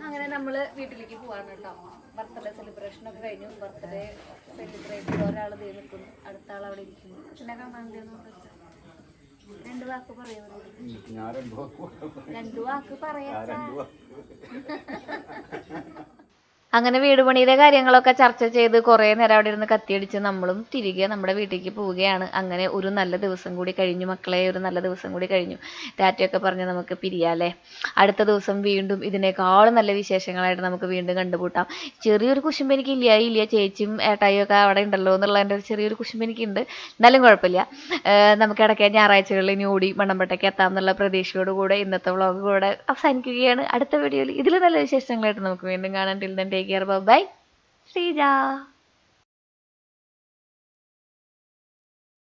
അങ്ങനെ നമ്മള് വീട്ടിലേക്ക് പോവാണ് കേട്ടോ. ബർത്ത്ഡേ സെലിബ്രേഷൻ ഒക്കെ കഴിഞ്ഞു. ബർത്ത്ഡേ സെലിബ്രേറ്റ് ഒരാൾ നിൽക്കുന്നു, അടുത്ത ആൾ അവിടെ ഇരിക്കുന്നു. പിന്നെ കാണാൻ 2 വാക്ക് പറയാ. 2 വാക്ക് പറയാ. അങ്ങനെ വീട് പണിയുടെ കാര്യങ്ങളൊക്കെ ചർച്ച ചെയ്ത് കുറേ നേരം അവിടെ ഇരുന്ന് കത്തിയടിച്ച് നമ്മളും തിരികെ നമ്മുടെ വീട്ടിലേക്ക് പോവുകയാണ്. അങ്ങനെ ഒരു നല്ല ദിവസം കൂടി കഴിഞ്ഞു മക്കളെ, ഒരു നല്ല ദിവസം കൂടി കഴിഞ്ഞു. ടാറ്റയൊക്കെ പറഞ്ഞ് നമുക്ക് പിരിയാല്ലേ. അടുത്ത ദിവസം വീണ്ടും ഇതിനേക്കാളും നല്ല വിശേഷങ്ങളായിട്ട് നമുക്ക് വീണ്ടും കണ്ടുമുട്ടാം. ചെറിയൊരു കുശുമ്പ് എനിക്കില്ല, ചേച്ചിയും ഏട്ടായും ഒക്കെ അവിടെ ഉണ്ടല്ലോ എന്നുള്ളതിൻ്റെ ഒരു ചെറിയൊരു കുശുമ്പ് എനിക്കുണ്ട്. എന്നാലും കുഴപ്പമില്ല. നമുക്ക് ഇടയ്ക്ക് ഞായറാഴ്ചകളിൽ ഇനി ഓടി മണ്ണമ്പട്ടയ്ക്ക് എത്താം എന്നുള്ള പ്രതീക്ഷയോടുകൂടെ ഇന്നത്തെ വ്ളോഗ് കൂടെ അവസാനിക്കുകയാണ്. അടുത്ത വീഡിയോയിൽ ഇതിൽ നല്ല വിശേഷങ്ങളായിട്ട് നമുക്ക് വീണ്ടും കാണാൻ. Till then take care, bye. Sreeja.